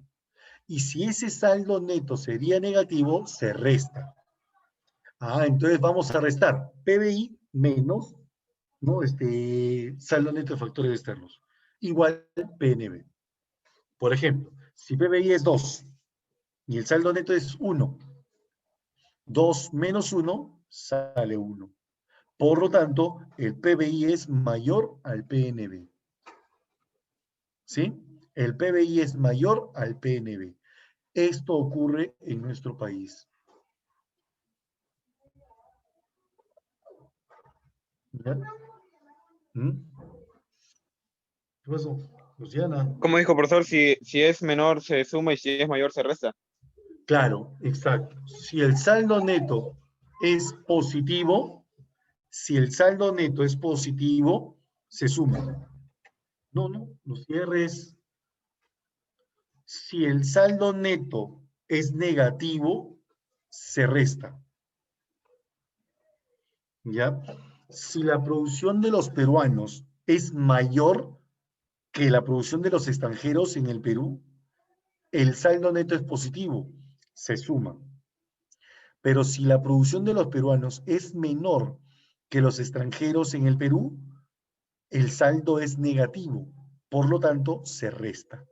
Y si ese saldo neto sería negativo, se resta. Entonces vamos a restar PBI menos, ¿no? Saldo neto de factores externos, igual PNB. Por ejemplo, si PBI es 2 y el saldo neto es 1, 2 menos 1 sale 1. Por lo tanto, el PBI es mayor al PNB. ¿Sí? El PBI es mayor al PNB. Esto ocurre en nuestro país. ¿Ya? ¿Mm? ¿Qué pasó? Luciana. Como dijo profesor, si es menor se suma y si es mayor se resta. Claro, exacto. Si el saldo neto es positivo, si el saldo neto es positivo, se suma. No, los cierres. Si el saldo neto es negativo, se resta. ¿Ya? Si la producción de los peruanos es mayor que la producción de los extranjeros en el Perú, el saldo neto es positivo, se suma. Pero si la producción de los peruanos es menor que los extranjeros en el Perú, el saldo es negativo, por lo tanto, se resta.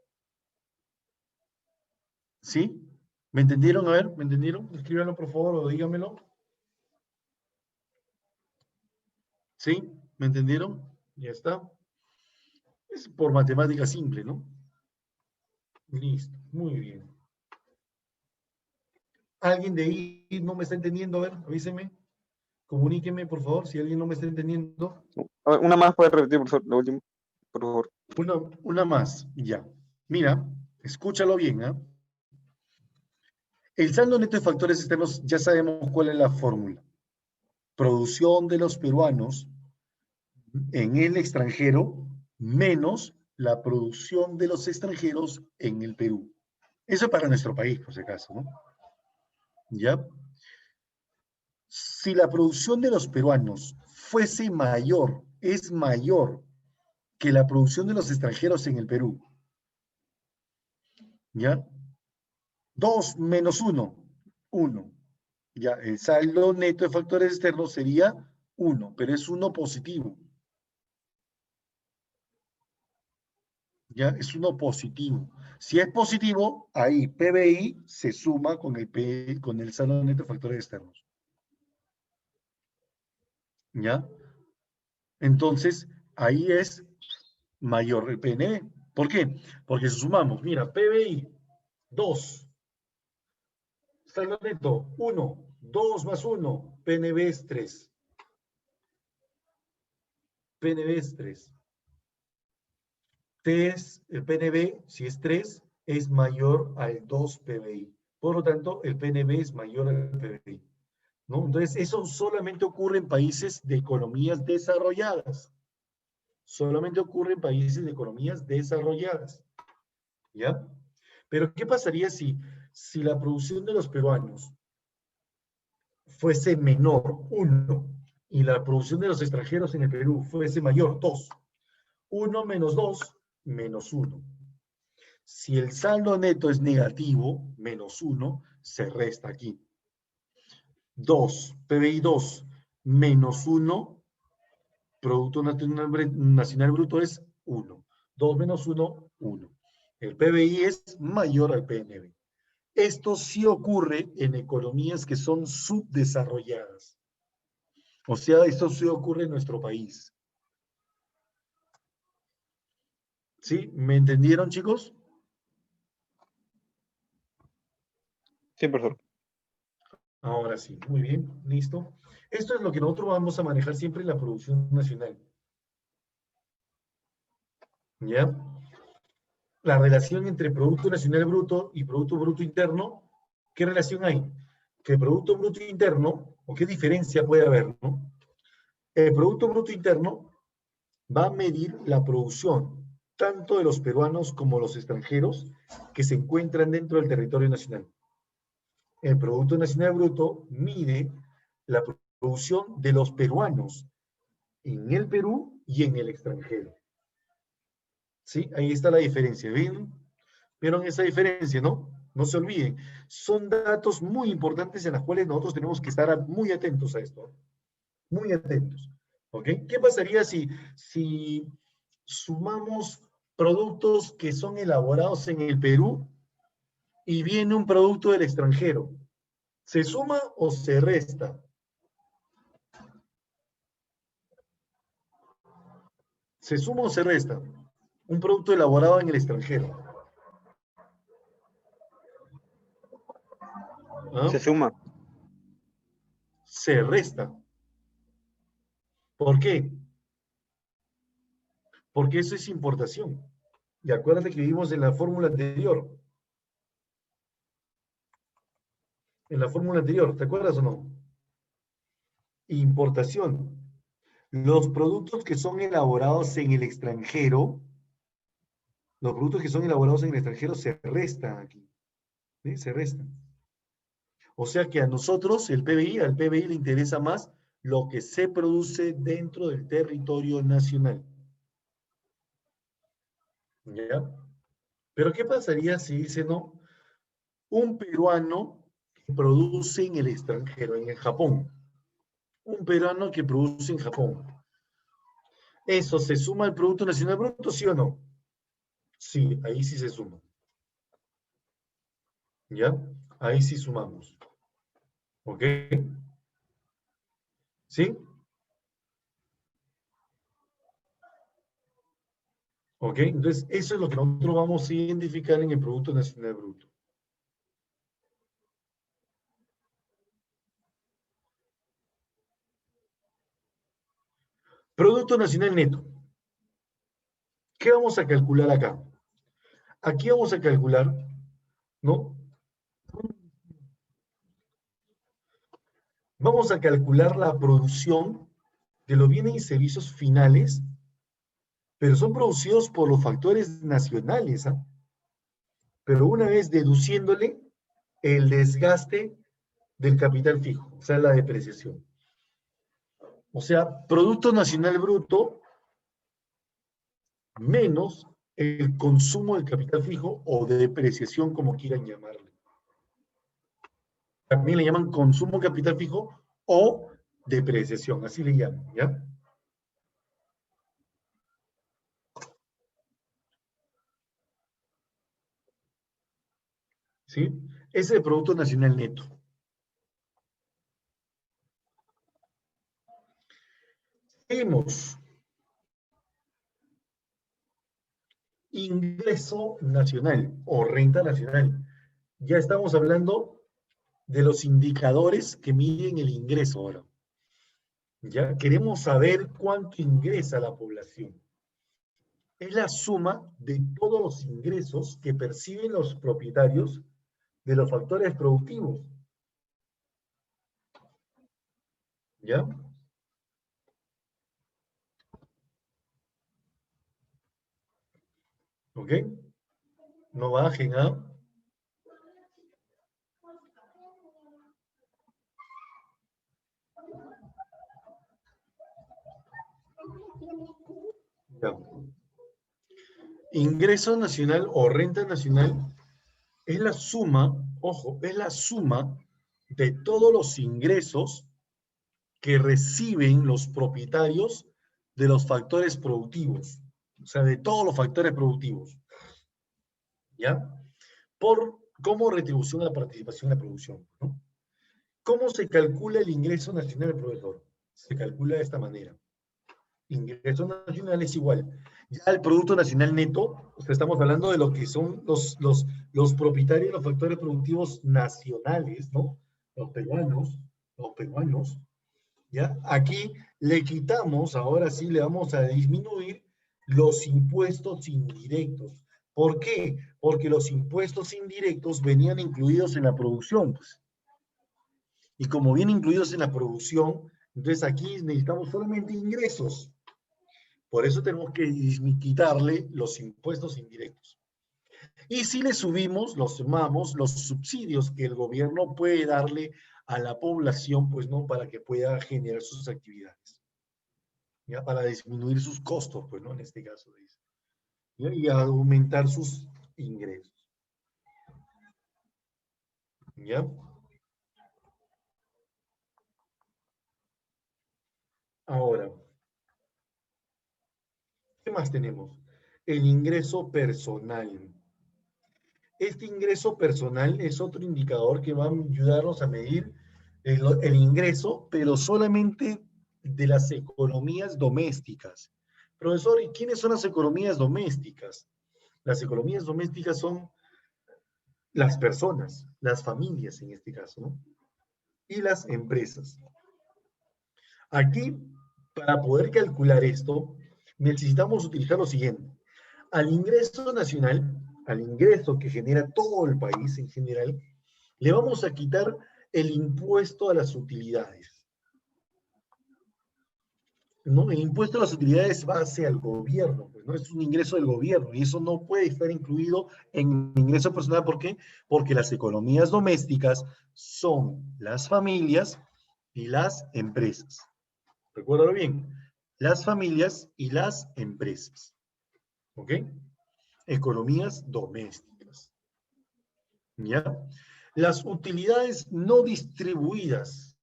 ¿Sí? ¿Me entendieron? A ver, ¿me entendieron? Escríbanlo, por favor, o díganmelo. ¿Sí? ¿Me entendieron? Ya está. Es por matemática simple, ¿no? Listo, muy bien. ¿Alguien de ahí no me está entendiendo? A ver, avíseme. Comuníqueme, por favor, si alguien no me está entendiendo. A ver, una más puede repetir, profesor, la última, por favor. Una más, ya. Mira, escúchalo bien, ¿ah? El saldo neto de factores externos, ya sabemos cuál es la fórmula. Producción de los peruanos en el extranjero menos la producción de los extranjeros en el Perú. Eso para nuestro país, por si acaso, ¿no? ¿Ya? Si la producción de los peruanos fuese mayor, es mayor que la producción de los extranjeros en el Perú, ¿ya? 2 menos 1, 1. Ya, el saldo neto de factores externos sería 1, pero es 1 positivo. Ya, es 1 positivo. Si es positivo, ahí PBI se suma con el saldo neto de factores externos. ¿Ya? Entonces, ahí es mayor el PNB. ¿Por qué? Porque si sumamos, mira, PBI 2, saldo neto 1, 2 más 1, PNB es 3. PNB es 3. El PNB, si es 3, es mayor al 2 PBI. Por lo tanto, el PNB es mayor al PBI. ¿No? Entonces, eso solamente ocurre en países de economías desarrolladas. Solamente ocurre en países de economías desarrolladas. ¿Ya? Pero, ¿qué pasaría si la producción de los peruanos fuese menor, 1, y la producción de los extranjeros en el Perú fuese mayor, 2? 1 menos 2, menos 1. Si el saldo neto es negativo, menos 1, se resta aquí. 2, PBI 2, menos 1, Producto Nacional Bruto es 1. 2 menos 1, 1. El PBI es mayor al PNB. Esto sí ocurre en economías que son subdesarrolladas. O sea, esto sí ocurre en nuestro país. ¿Sí? ¿Me entendieron, chicos? Sí, profesor. Ahora sí, muy bien, listo. Esto es lo que nosotros vamos a manejar siempre en la producción nacional. ¿Ya? La relación entre Producto Nacional Bruto y Producto Bruto Interno, ¿qué relación hay? Que el Producto Bruto Interno, o qué diferencia puede haber, ¿no? El Producto Bruto Interno va a medir la producción, tanto de los peruanos como los extranjeros, que se encuentran dentro del territorio nacional. El Producto Nacional Bruto mide la producción de los peruanos en el Perú y en el extranjero. ¿Sí? Ahí está la diferencia. ¿Ven? ¿Vieron esa diferencia, no? No se olviden. Son datos muy importantes en los cuales nosotros tenemos que estar muy atentos a esto. Muy atentos. ¿Ok? ¿Qué pasaría si sumamos productos que son elaborados en el Perú y viene un producto del extranjero? ¿Se suma o se resta? ¿Se suma o se resta? Un producto elaborado en el extranjero. ¿Ah? Se suma. Se resta. ¿Por qué? Porque eso es importación. Y acuérdate que vimos en la fórmula anterior. En la fórmula anterior, ¿te acuerdas o no? Importación. Los productos que son elaborados en el extranjero, los productos que son elaborados en el extranjero se restan aquí. ¿Sí? Se restan. O sea que a nosotros, al PBI le interesa más lo que se produce dentro del territorio nacional. ¿Ya? Pero ¿qué pasaría si dice, no, un peruano que produce en el extranjero, en el Japón? Un peruano que produce en Japón. ¿Eso se suma al Producto Nacional Bruto, sí o no? Sí, ahí sí se suma. ¿Ya? Ahí sí sumamos. ¿Ok? ¿Sí? ¿Ok? Entonces, eso es lo que nosotros vamos a identificar en el Producto Nacional Bruto. Producto Nacional Neto. ¿Qué vamos a calcular acá? Aquí vamos a calcular, ¿no? Vamos a calcular la producción de los bienes y servicios finales, pero son producidos por los factores nacionales, ¿ah? Pero una vez deduciéndole el desgaste del capital fijo, o sea, la depreciación. O sea, Producto Nacional Bruto menos el consumo del capital fijo o de depreciación, como quieran llamarle. También le llaman consumo capital fijo o depreciación, así le llaman, ¿ya? ¿Sí? Ese es el Producto Nacional Neto. Seguimos. Ingreso nacional o renta nacional. Ya estamos hablando de los indicadores que miden el ingreso ahora. Ya queremos saber cuánto ingresa la población. Es la suma de todos los ingresos que perciben los propietarios de los factores productivos. ¿Ya? ¿Ok? No bajen, ¿ah? Ya. Ingreso nacional o renta nacional es la suma, ojo, es la suma de todos los ingresos que reciben los propietarios de los factores productivos, o sea, de todos los factores productivos, ¿ya? Por, como retribución a la participación en la producción, ¿no? ¿Cómo se calcula el ingreso nacional del proveedor? Se calcula de esta manera. Ingreso nacional es igual. Ya el Producto Nacional Neto, o sea, estamos hablando de lo que son los propietarios de los factores productivos nacionales, ¿no? Los peruanos, ¿ya? Aquí le quitamos, ahora sí le vamos a disminuir los impuestos indirectos. ¿Por qué? Porque los impuestos indirectos venían incluidos en la producción, pues. Y como vienen incluidos en la producción, entonces aquí necesitamos solamente ingresos. Por eso tenemos que quitarle los impuestos indirectos. Y si le subimos, los sumamos, los subsidios que el gobierno puede darle a la población, pues no, para que pueda generar sus actividades, ¿ya? Para disminuir sus costos, pues no, en este caso, dice, ¿ya? Y aumentar sus ingresos, ¿ya? Ahora, ¿qué más tenemos? El ingreso personal. Este ingreso personal es otro indicador que va a ayudarnos a medir el ingreso, pero solamente de las economías domésticas. Profesor, ¿y quiénes son las economías domésticas? Las economías domésticas son las personas, las familias en este caso, ¿no? Y las empresas. Aquí, para poder calcular esto, necesitamos utilizar lo siguiente. Al ingreso nacional, al ingreso que genera todo el país en general, le vamos a quitar el impuesto a las utilidades, ¿no? El impuesto a las utilidades va hacia el gobierno, pues, ¿no? Es un ingreso del gobierno y eso no puede estar incluido en ingreso personal. ¿Por qué? Porque las economías domésticas son las familias y las empresas. Recuérdalo bien, las familias y las empresas. ¿Ok? economías domésticas. ¿Ya? Las utilidades no distribuidas.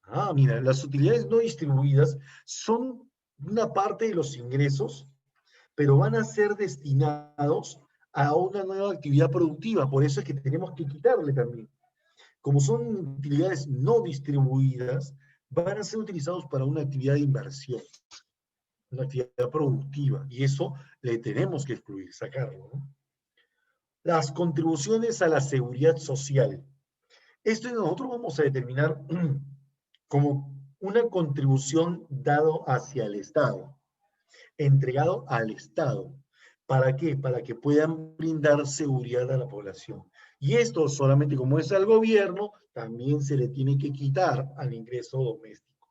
Ah, mira, las utilidades no distribuidas son una parte de los ingresos, pero van a ser destinados a una nueva actividad productiva. Por eso es que tenemos que quitarle también. Como son utilidades no distribuidas, van a ser utilizados para una actividad de inversión, una actividad productiva, y eso le tenemos que excluir, sacarlo, ¿no? Las contribuciones a la seguridad social. Esto nosotros vamos a determinar como una contribución dado hacia el Estado, entregado al Estado. ¿Para qué? Para que puedan brindar seguridad a la población. Y esto solamente como es al gobierno, también se le tiene que quitar al ingreso doméstico.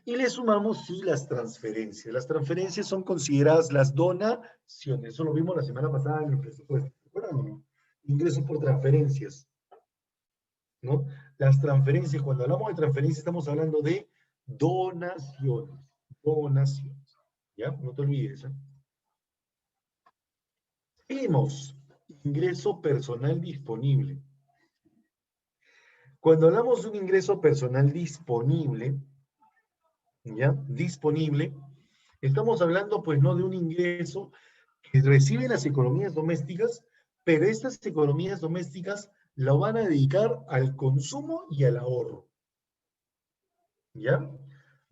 Y le sumamos, sí, las transferencias. Las transferencias son consideradas las donaciones. Eso lo vimos la semana pasada en el presupuesto. ¿Recuerdan o no? Ingresos por transferencias, ¿no? Las transferencias, cuando hablamos de transferencias, estamos hablando de donaciones. Donaciones. ¿Ya? No te olvides, ¿eh? Seguimos. Ingreso personal disponible. Cuando hablamos de un ingreso personal disponible, ¿ya? Disponible, estamos hablando pues no de un ingreso que reciben las economías domésticas, pero estas economías domésticas lo van a dedicar al consumo y al ahorro. ¿Ya?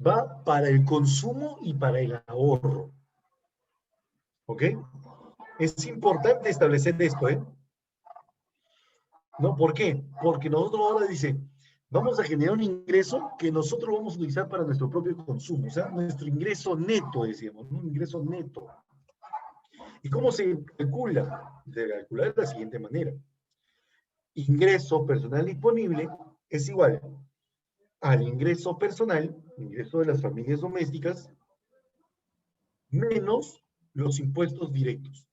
Va para el consumo y para el ahorro. ¿Ok? Es importante establecer esto, ¿eh? ¿No? ¿Por qué? Porque nosotros ahora dice, vamos a generar un ingreso que nosotros vamos a utilizar para nuestro propio consumo, o sea, nuestro ingreso neto, decíamos, ¿no? Un ingreso neto. ¿Y cómo se calcula? Se calcula de la siguiente manera. Ingreso personal disponible es igual al ingreso personal, ingreso de las familias domésticas, menos los impuestos directos.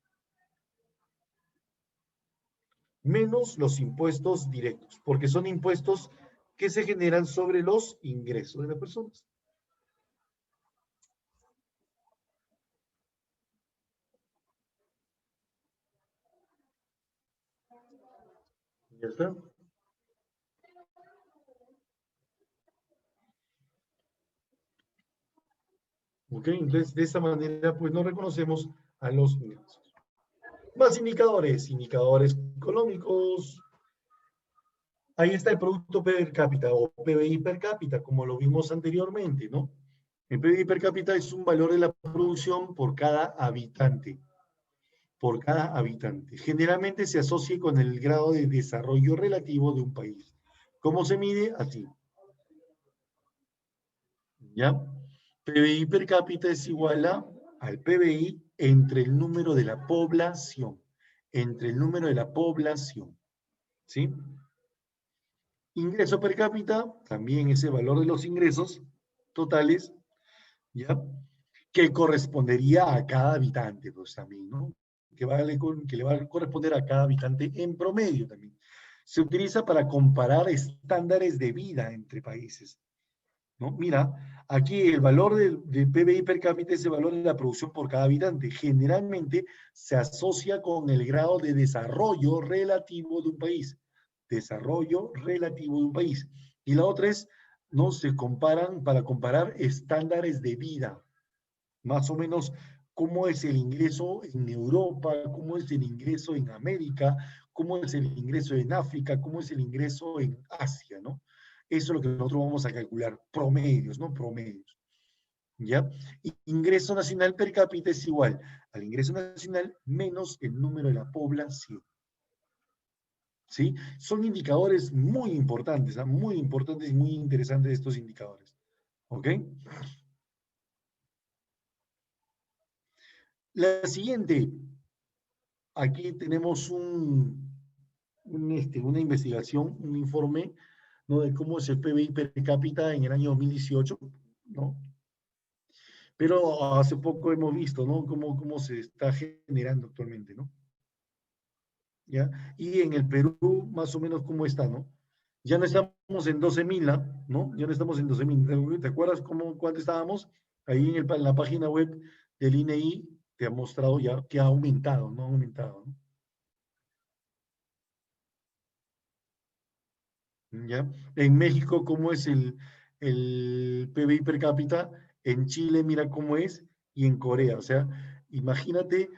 Menos los impuestos directos, porque son impuestos que se generan sobre los ingresos de las personas. ¿Ya está? ¿Ok? Entonces, de esa manera, pues no reconocemos a los ingresos. Más indicadores, indicadores económicos. Ahí está el Producto Per Cápita o PBI per cápita, como lo vimos anteriormente, ¿no? El PBI per cápita es un valor de la producción por cada habitante. Por cada habitante. Generalmente se asocia con el grado de desarrollo relativo de un país. ¿Cómo se mide? Así. ¿Ya? PBI per cápita es igual al PBI entre el número de la población. Entre el número de la población. ¿Sí? Ingreso per cápita, también ese valor de los ingresos totales, ¿ya? Que correspondería a cada habitante, pues también, ¿no? Que le va a corresponder a cada habitante en promedio también. Se utiliza para comparar estándares de vida entre países, ¿no? Mira, aquí el valor del PBI per cápita es el valor de la producción por cada habitante. Generalmente se asocia con el grado de desarrollo relativo de un país. Desarrollo relativo de un país. Y la otra es, ¿no? Se comparan para comparar estándares de vida. Más o menos cómo es el ingreso en Europa, cómo es el ingreso en América, cómo es el ingreso en África, cómo es el ingreso en Asia, ¿no? Eso es lo que nosotros vamos a calcular, promedios, ¿no? Promedios, ¿ya? Ingreso nacional per cápita es igual al ingreso nacional menos el número de la población, ¿sí? Son indicadores muy importantes, ¿eh? Muy importantes y muy interesantes estos indicadores, ¿ok? La siguiente, aquí tenemos una investigación, un informe, ¿no? De cómo es el PBI per cápita en el año 2018, ¿no? Pero hace poco hemos visto, ¿no? Cómo se está generando actualmente, ¿no? ¿Ya? Y en el Perú, más o menos, ¿cómo está, no? Ya no estamos en 12.000, ¿no? Ya no estamos en 12.000. ¿Te acuerdas cuánto estábamos? Ahí en la página web del INEI te ha mostrado ya que ha aumentado, no ha aumentado, ¿no? ¿Ya? En México, ¿cómo es el PBI per cápita? En Chile, mira cómo es, y en Corea. O sea, imagínate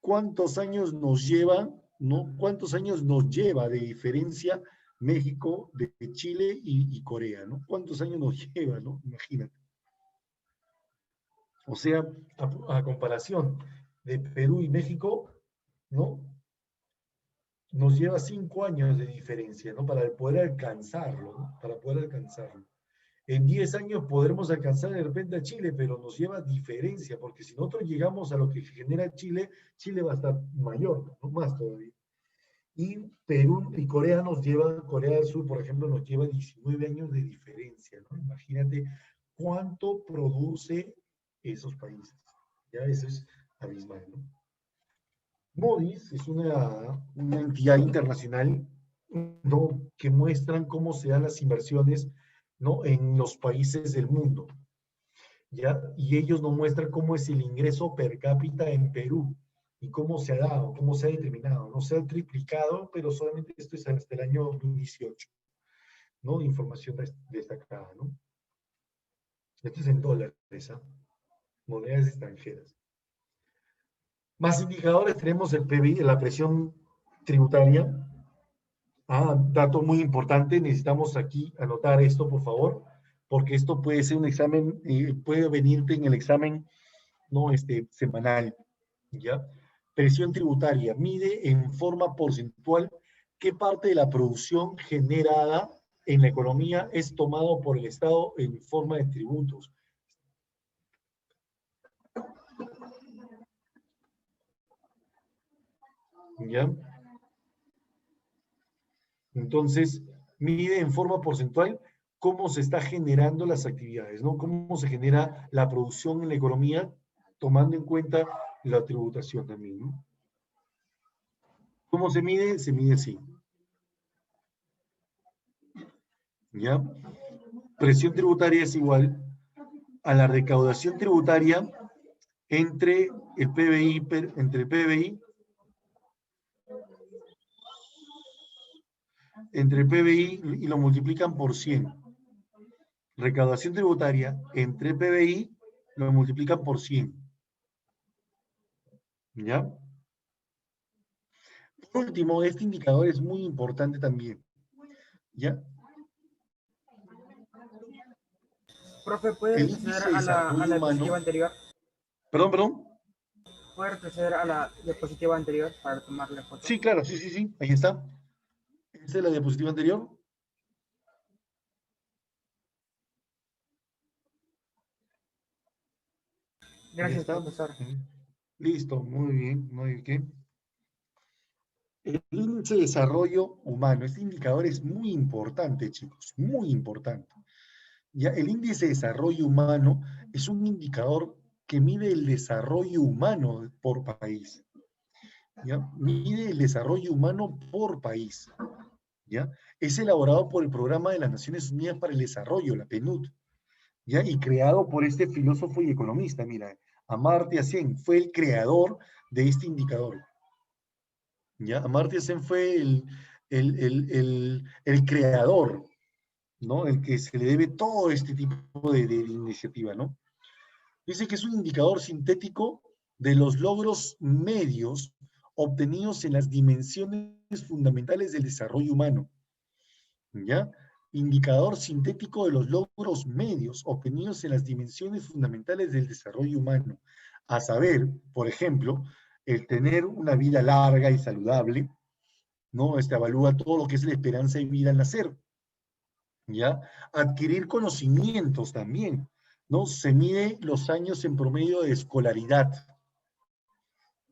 cuántos años nos lleva, ¿no? ¿Cuántos años nos lleva de diferencia México de Chile y Corea, ¿no? ¿Cuántos años nos lleva, ¿no? Imagínate. O sea, a comparación de Perú y México, ¿no? Nos lleva 5 años de diferencia, ¿no? Para poder alcanzarlo, ¿no? Para poder alcanzarlo. En 10 años podremos alcanzar de repente a Chile, pero nos lleva diferencia, porque si nosotros llegamos a lo que genera Chile, Chile va a estar mayor, no más todavía. Y Perú y Corea nos lleva, Corea del Sur, por ejemplo, nos lleva 19 años de diferencia, ¿no? Imagínate cuánto produce esos países. Ya eso es abismal, ¿no? Moody's es una entidad internacional, ¿no? Que muestran cómo se dan las inversiones, ¿no? En los países del mundo, ¿ya? Y ellos nos muestran cómo es el ingreso per cápita en Perú y cómo se ha dado, cómo se ha determinado. No se ha triplicado, pero solamente esto es hasta el año 2018, ¿no? Información destacada, ¿no? Esto es en dólares, ¿ah? Monedas extranjeras. Más indicadores, tenemos el PBI, la presión tributaria. Dato muy importante, necesitamos aquí anotar esto, por favor, porque esto puede ser un examen, puede venirte en el examen, no, semanal, ¿ya? Presión tributaria, mide en forma porcentual qué parte de la producción generada en la economía es tomado por el Estado en forma de tributos, ¿ya? Entonces, mide en forma porcentual cómo se está generando las actividades, ¿no? Cómo se genera la producción en la economía, tomando en cuenta la tributación también, ¿no? ¿Cómo se mide? Se mide así, ¿ya? Presión tributaria es igual a la recaudación tributaria entre el PBI, entre el PBI y lo multiplican por 100. Recaudación tributaria entre PBI lo multiplican por 100. ¿Ya? Por último, este indicador es muy importante también. ¿Ya? Profe, ¿puede El retroceder índice de a desarrollo la diapositiva humano. anterior? Perdón. ¿Puede retroceder a la diapositiva anterior para tomar la foto? Sí, claro, sí, sí, sí. Ahí está. Esta es la diapositiva anterior. Ahí Gracias, está. profesor. Listo, muy bien, muy bien. El índice de desarrollo humano, este indicador es muy importante, chicos, muy importante. Ya, el índice de desarrollo humano es un indicador que mide el desarrollo humano por país. ¿Ya? Mide el desarrollo humano por país. ¿Ya? Es elaborado por el Programa de las Naciones Unidas para el Desarrollo, la PNUD, ¿ya? Y creado por este filósofo y economista, mira, Amartya Sen fue el creador de este indicador. ¿Ya? Amartya Sen fue el creador, ¿no? El que se le debe todo este tipo de iniciativa, ¿no? Dice que es un indicador sintético de los logros medios obtenidos en las dimensiones fundamentales del desarrollo humano, ¿ya? Indicador sintético de los logros medios obtenidos en las dimensiones fundamentales del desarrollo humano, a saber, por ejemplo, el tener una vida larga y saludable, ¿no? Evalúa todo lo que es la esperanza de vida al nacer, ¿ya? Adquirir conocimientos también, ¿no? Se mide los años en promedio de escolaridad,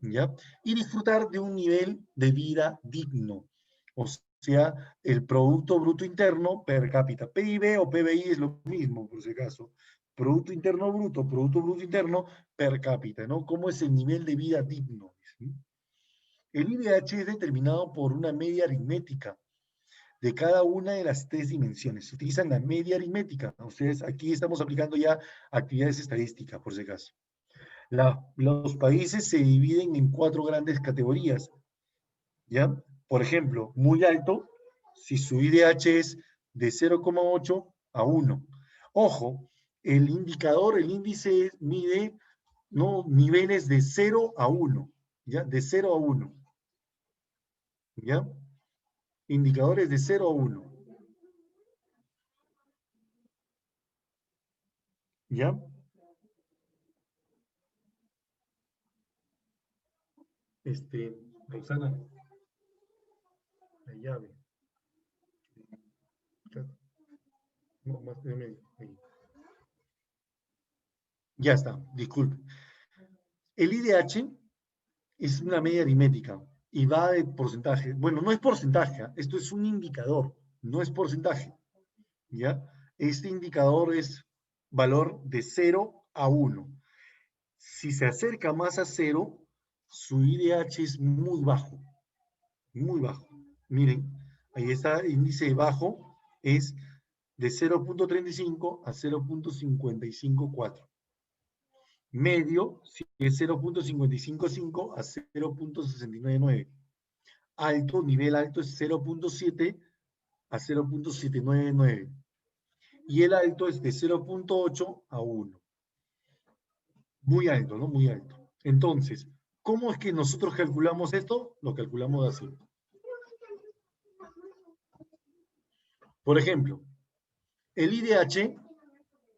¿ya? Y disfrutar de un nivel de vida digno, o sea, el Producto Bruto Interno per cápita. PIB o PBI es lo mismo, por si acaso. Producto Interno Bruto, Producto Bruto Interno per cápita, ¿no? ¿Cómo es el nivel de vida digno? ¿Sí? El IDH es determinado por una media aritmética de cada una de las tres dimensiones. Se utilizan la media aritmética. Ustedes aquí estamos aplicando ya actividades estadísticas, por si acaso. Los países se dividen en 4 grandes categorías, ¿ya? Por ejemplo, muy alto, si su IDH es de 0,8 a 1. Ojo, el indicador, el índice mide, ¿no?, niveles de 0 a 1, ¿ya? De 0 a 1, ¿ya? Indicadores de 0 a 1, ¿ya? Roxana, la llave. No, más de medio. Ahí. Ya está, disculpe. El IDH es una media aritmética y va de porcentaje. Bueno, no es porcentaje, esto es un indicador, no es porcentaje, ¿ya? Este indicador es valor de 0 a 1. Si se acerca más a 0, su IDH es muy bajo, muy bajo. Miren, ahí está, el índice bajo es de 0,35 a 0,554. Medio, si es 0,555 a 0,699. Alto, nivel alto es 0,7 a 0,799. Y el alto es de 0,8 a 1. Muy alto, ¿no? Muy alto. Entonces, ¿cómo es que nosotros calculamos esto? Lo calculamos así. Por ejemplo, el IDH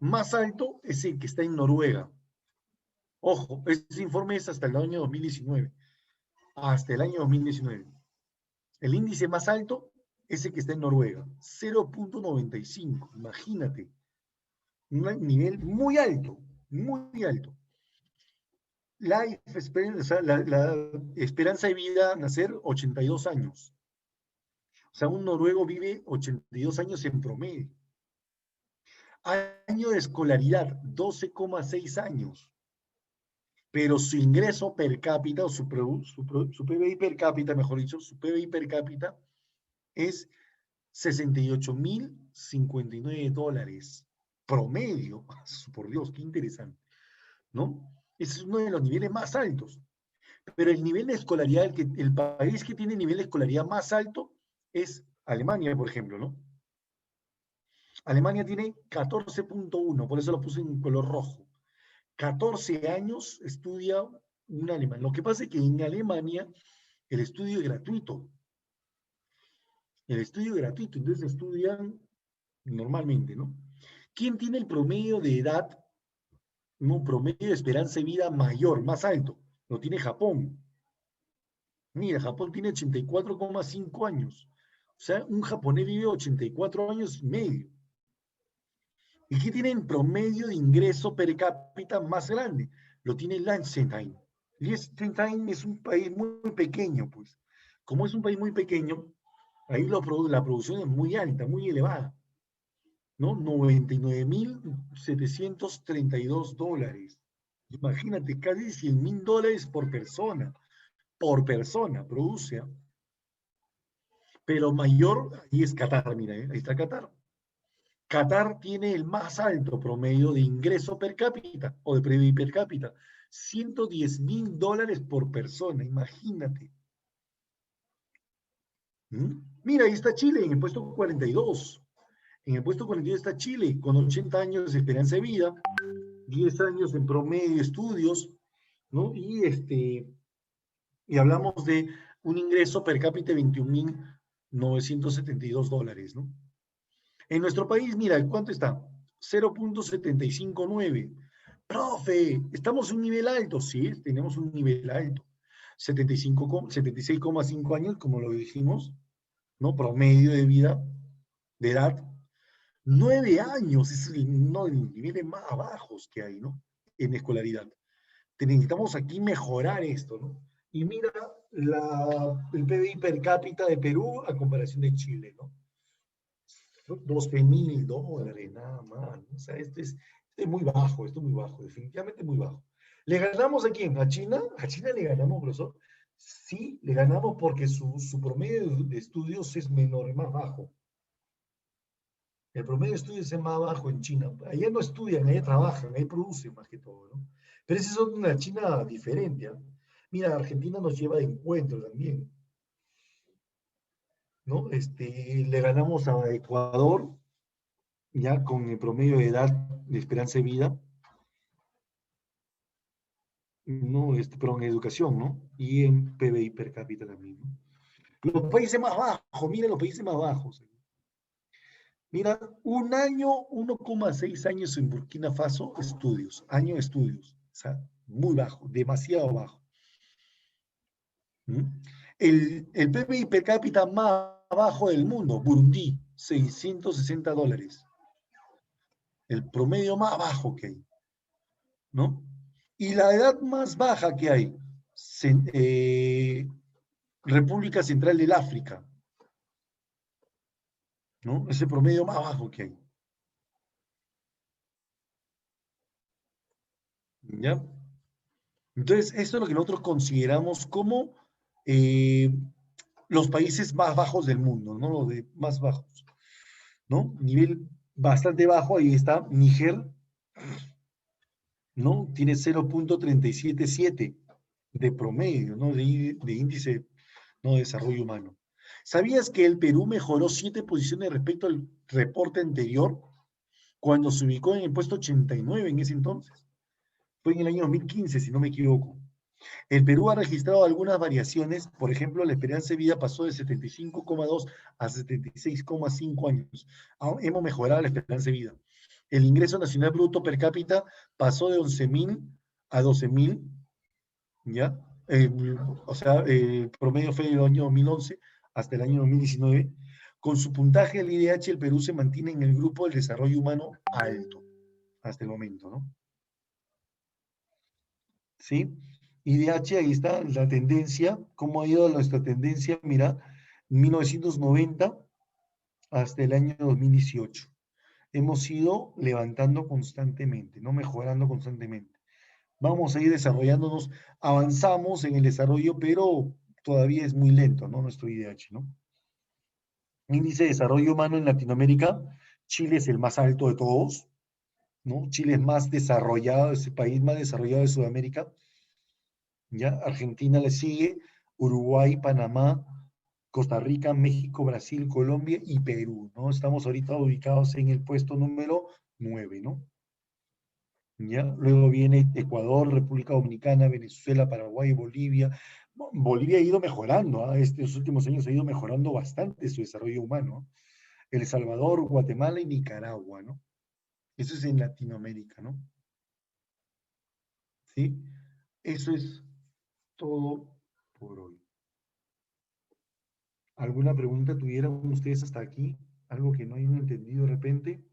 más alto es el que está en Noruega. Ojo, este informe es hasta el año 2019. Hasta el año 2019. El índice más alto es el que está en Noruega, 0,95. Imagínate. Un nivel muy alto, muy alto. Life expectancy, o sea, la esperanza de vida a nacer, 82 años. O sea, un noruego vive 82 años en promedio. Año de escolaridad, 12,6 años. Pero su ingreso per cápita, o su PBI per cápita, mejor dicho, su PBI per cápita es $68,059 promedio. Por Dios, qué interesante, ¿no? Ese es uno de los niveles más altos. Pero el nivel de escolaridad, el país que tiene el nivel de escolaridad más alto es Alemania, por ejemplo, ¿no? Alemania tiene 14,1, por eso lo puse en color rojo. 14 años estudia un alemán. Lo que pasa es que en Alemania el estudio es gratuito. El estudio es gratuito, entonces estudian normalmente, ¿no? ¿Quién tiene el promedio de edad, no, promedio de esperanza de vida mayor, más alto? Lo tiene Japón. Mira, Japón tiene 84,5 años. O sea, un japonés vive 84 años y medio. ¿Y qué tiene en promedio de ingreso per cápita más grande? Lo tiene Liechtenstein. Liechtenstein es un país muy pequeño, pues. Como es un país muy pequeño, ahí la producción es muy alta, muy elevada, ¿no? $99,732. Imagínate, casi $100,000 por persona produce. Pero mayor, ahí es Qatar, mira, ahí está Qatar. Qatar tiene el más alto promedio de ingreso per cápita o de PIB per cápita, $110,000 por persona, imagínate. Mira, ahí está Chile en el puesto 42. En el puesto 42 está Chile, con 80 años de esperanza de vida, 10 años en promedio de estudios, ¿no? Y hablamos de un ingreso per cápita de $21,972, ¿no? En nuestro país, mira, ¿cuánto está? 0,759. Profe, ¿estamos en un nivel alto? Sí, tenemos un nivel alto. 76,5 años, como lo dijimos, ¿no? Promedio de vida, de edad. 9 años es uno de los niveles más bajos que hay, ¿no? En escolaridad. Necesitamos aquí mejorar esto, ¿no? Y mira el PBI per cápita de Perú a comparación de Chile, ¿no? $12,000, nada más. O sea, esto es muy bajo, definitivamente muy bajo. ¿Le ganamos a quién? ¿A China? ¿A China le ganamos, profesor? Sí, le ganamos porque su promedio de estudios es menor, es más bajo. El promedio de estudios es más bajo en China. Allá no estudian, allá trabajan, ahí producen más que todo, ¿no? Pero esa es una China diferente, ¿ah? Mira, Argentina nos lleva de encuentro también, ¿no? Le ganamos a Ecuador, ya con el promedio de edad de esperanza de vida, ¿no? Pero en educación, ¿no? Y en PBI per cápita también, ¿no? Los países más bajos, mira los países más bajos. Mira, un año, 1,6 años en Burkina Faso, estudios, año de estudios. O sea, muy bajo, demasiado bajo. ¿Mm? El PBI per cápita más bajo del mundo, Burundi, $660. El promedio más bajo que hay, ¿no? Y la edad más baja que hay, República Central del África, ¿no? Es el promedio más bajo que hay. ¿Ya? Entonces, esto es lo que nosotros consideramos como eh, los países más bajos del mundo, ¿no? Los de más bajos, ¿no? Nivel bastante bajo, ahí está Níger, ¿no? Tiene 0,377 de promedio, ¿no? De índice, ¿no? de desarrollo humano. ¿Sabías que el Perú mejoró 7 posiciones respecto al reporte anterior cuando se ubicó en el puesto 89 en ese entonces? Fue en el año 2015, si no me equivoco. El Perú ha registrado algunas variaciones, por ejemplo, la esperanza de vida pasó de 75,2 a 76,5 años. Hemos mejorado la esperanza de vida. El ingreso nacional bruto per cápita pasó de 11.000 a 12.000, ¿ya? O sea, el promedio fue del año 2011 hasta el año 2019. Con su puntaje del IDH, el Perú se mantiene en el grupo del desarrollo humano alto hasta el momento, ¿no? ¿Sí? IDH, ahí está la tendencia, cómo ha ido nuestra tendencia, mira, 1990 hasta el año 2018. Hemos ido levantando constantemente, no mejorando constantemente. Vamos a ir desarrollándonos, avanzamos en el desarrollo, pero todavía es muy lento, ¿no? Nuestro IDH, ¿no? Índice de desarrollo humano en Latinoamérica, Chile es el más alto de todos, ¿no? Chile es más desarrollado, es el país más desarrollado de Sudamérica. ¿Ya? Argentina le sigue, Uruguay, Panamá, Costa Rica, México, Brasil, Colombia y Perú, ¿no? Estamos ahorita ubicados en el puesto número 9, ¿no? ¿Ya? Luego viene Ecuador, República Dominicana, Venezuela, Paraguay, Bolivia. Bolivia ha ido mejorando, ¿eh? Estos últimos años ha ido mejorando bastante su desarrollo humano. El Salvador, Guatemala y Nicaragua, ¿no? Eso es en Latinoamérica, ¿no? ¿Sí? Eso es todo por hoy. ¿Alguna pregunta tuvieran ustedes hasta aquí? ¿Algo que no hayan entendido de repente?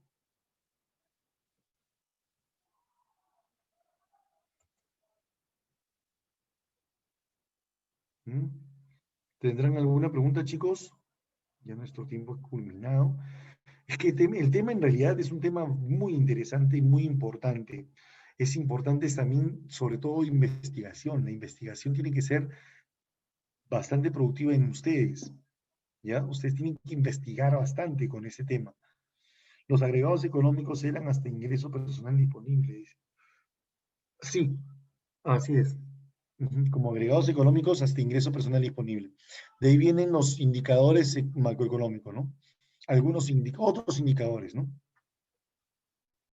¿Mm? ¿Tendrán alguna pregunta, chicos? Ya nuestro tiempo es culminado. Es que el tema en realidad es un tema muy interesante y muy importante. Es importante también, sobre todo, investigación. La investigación tiene que ser bastante productiva en ustedes, ¿ya? Ustedes tienen que investigar bastante con ese tema. Los agregados económicos eran hasta ingreso personal disponible, dice. Sí, así es. Como agregados económicos hasta ingreso personal disponible. De ahí vienen los indicadores macroeconómicos, ¿no? Algunos otros indicadores, ¿no?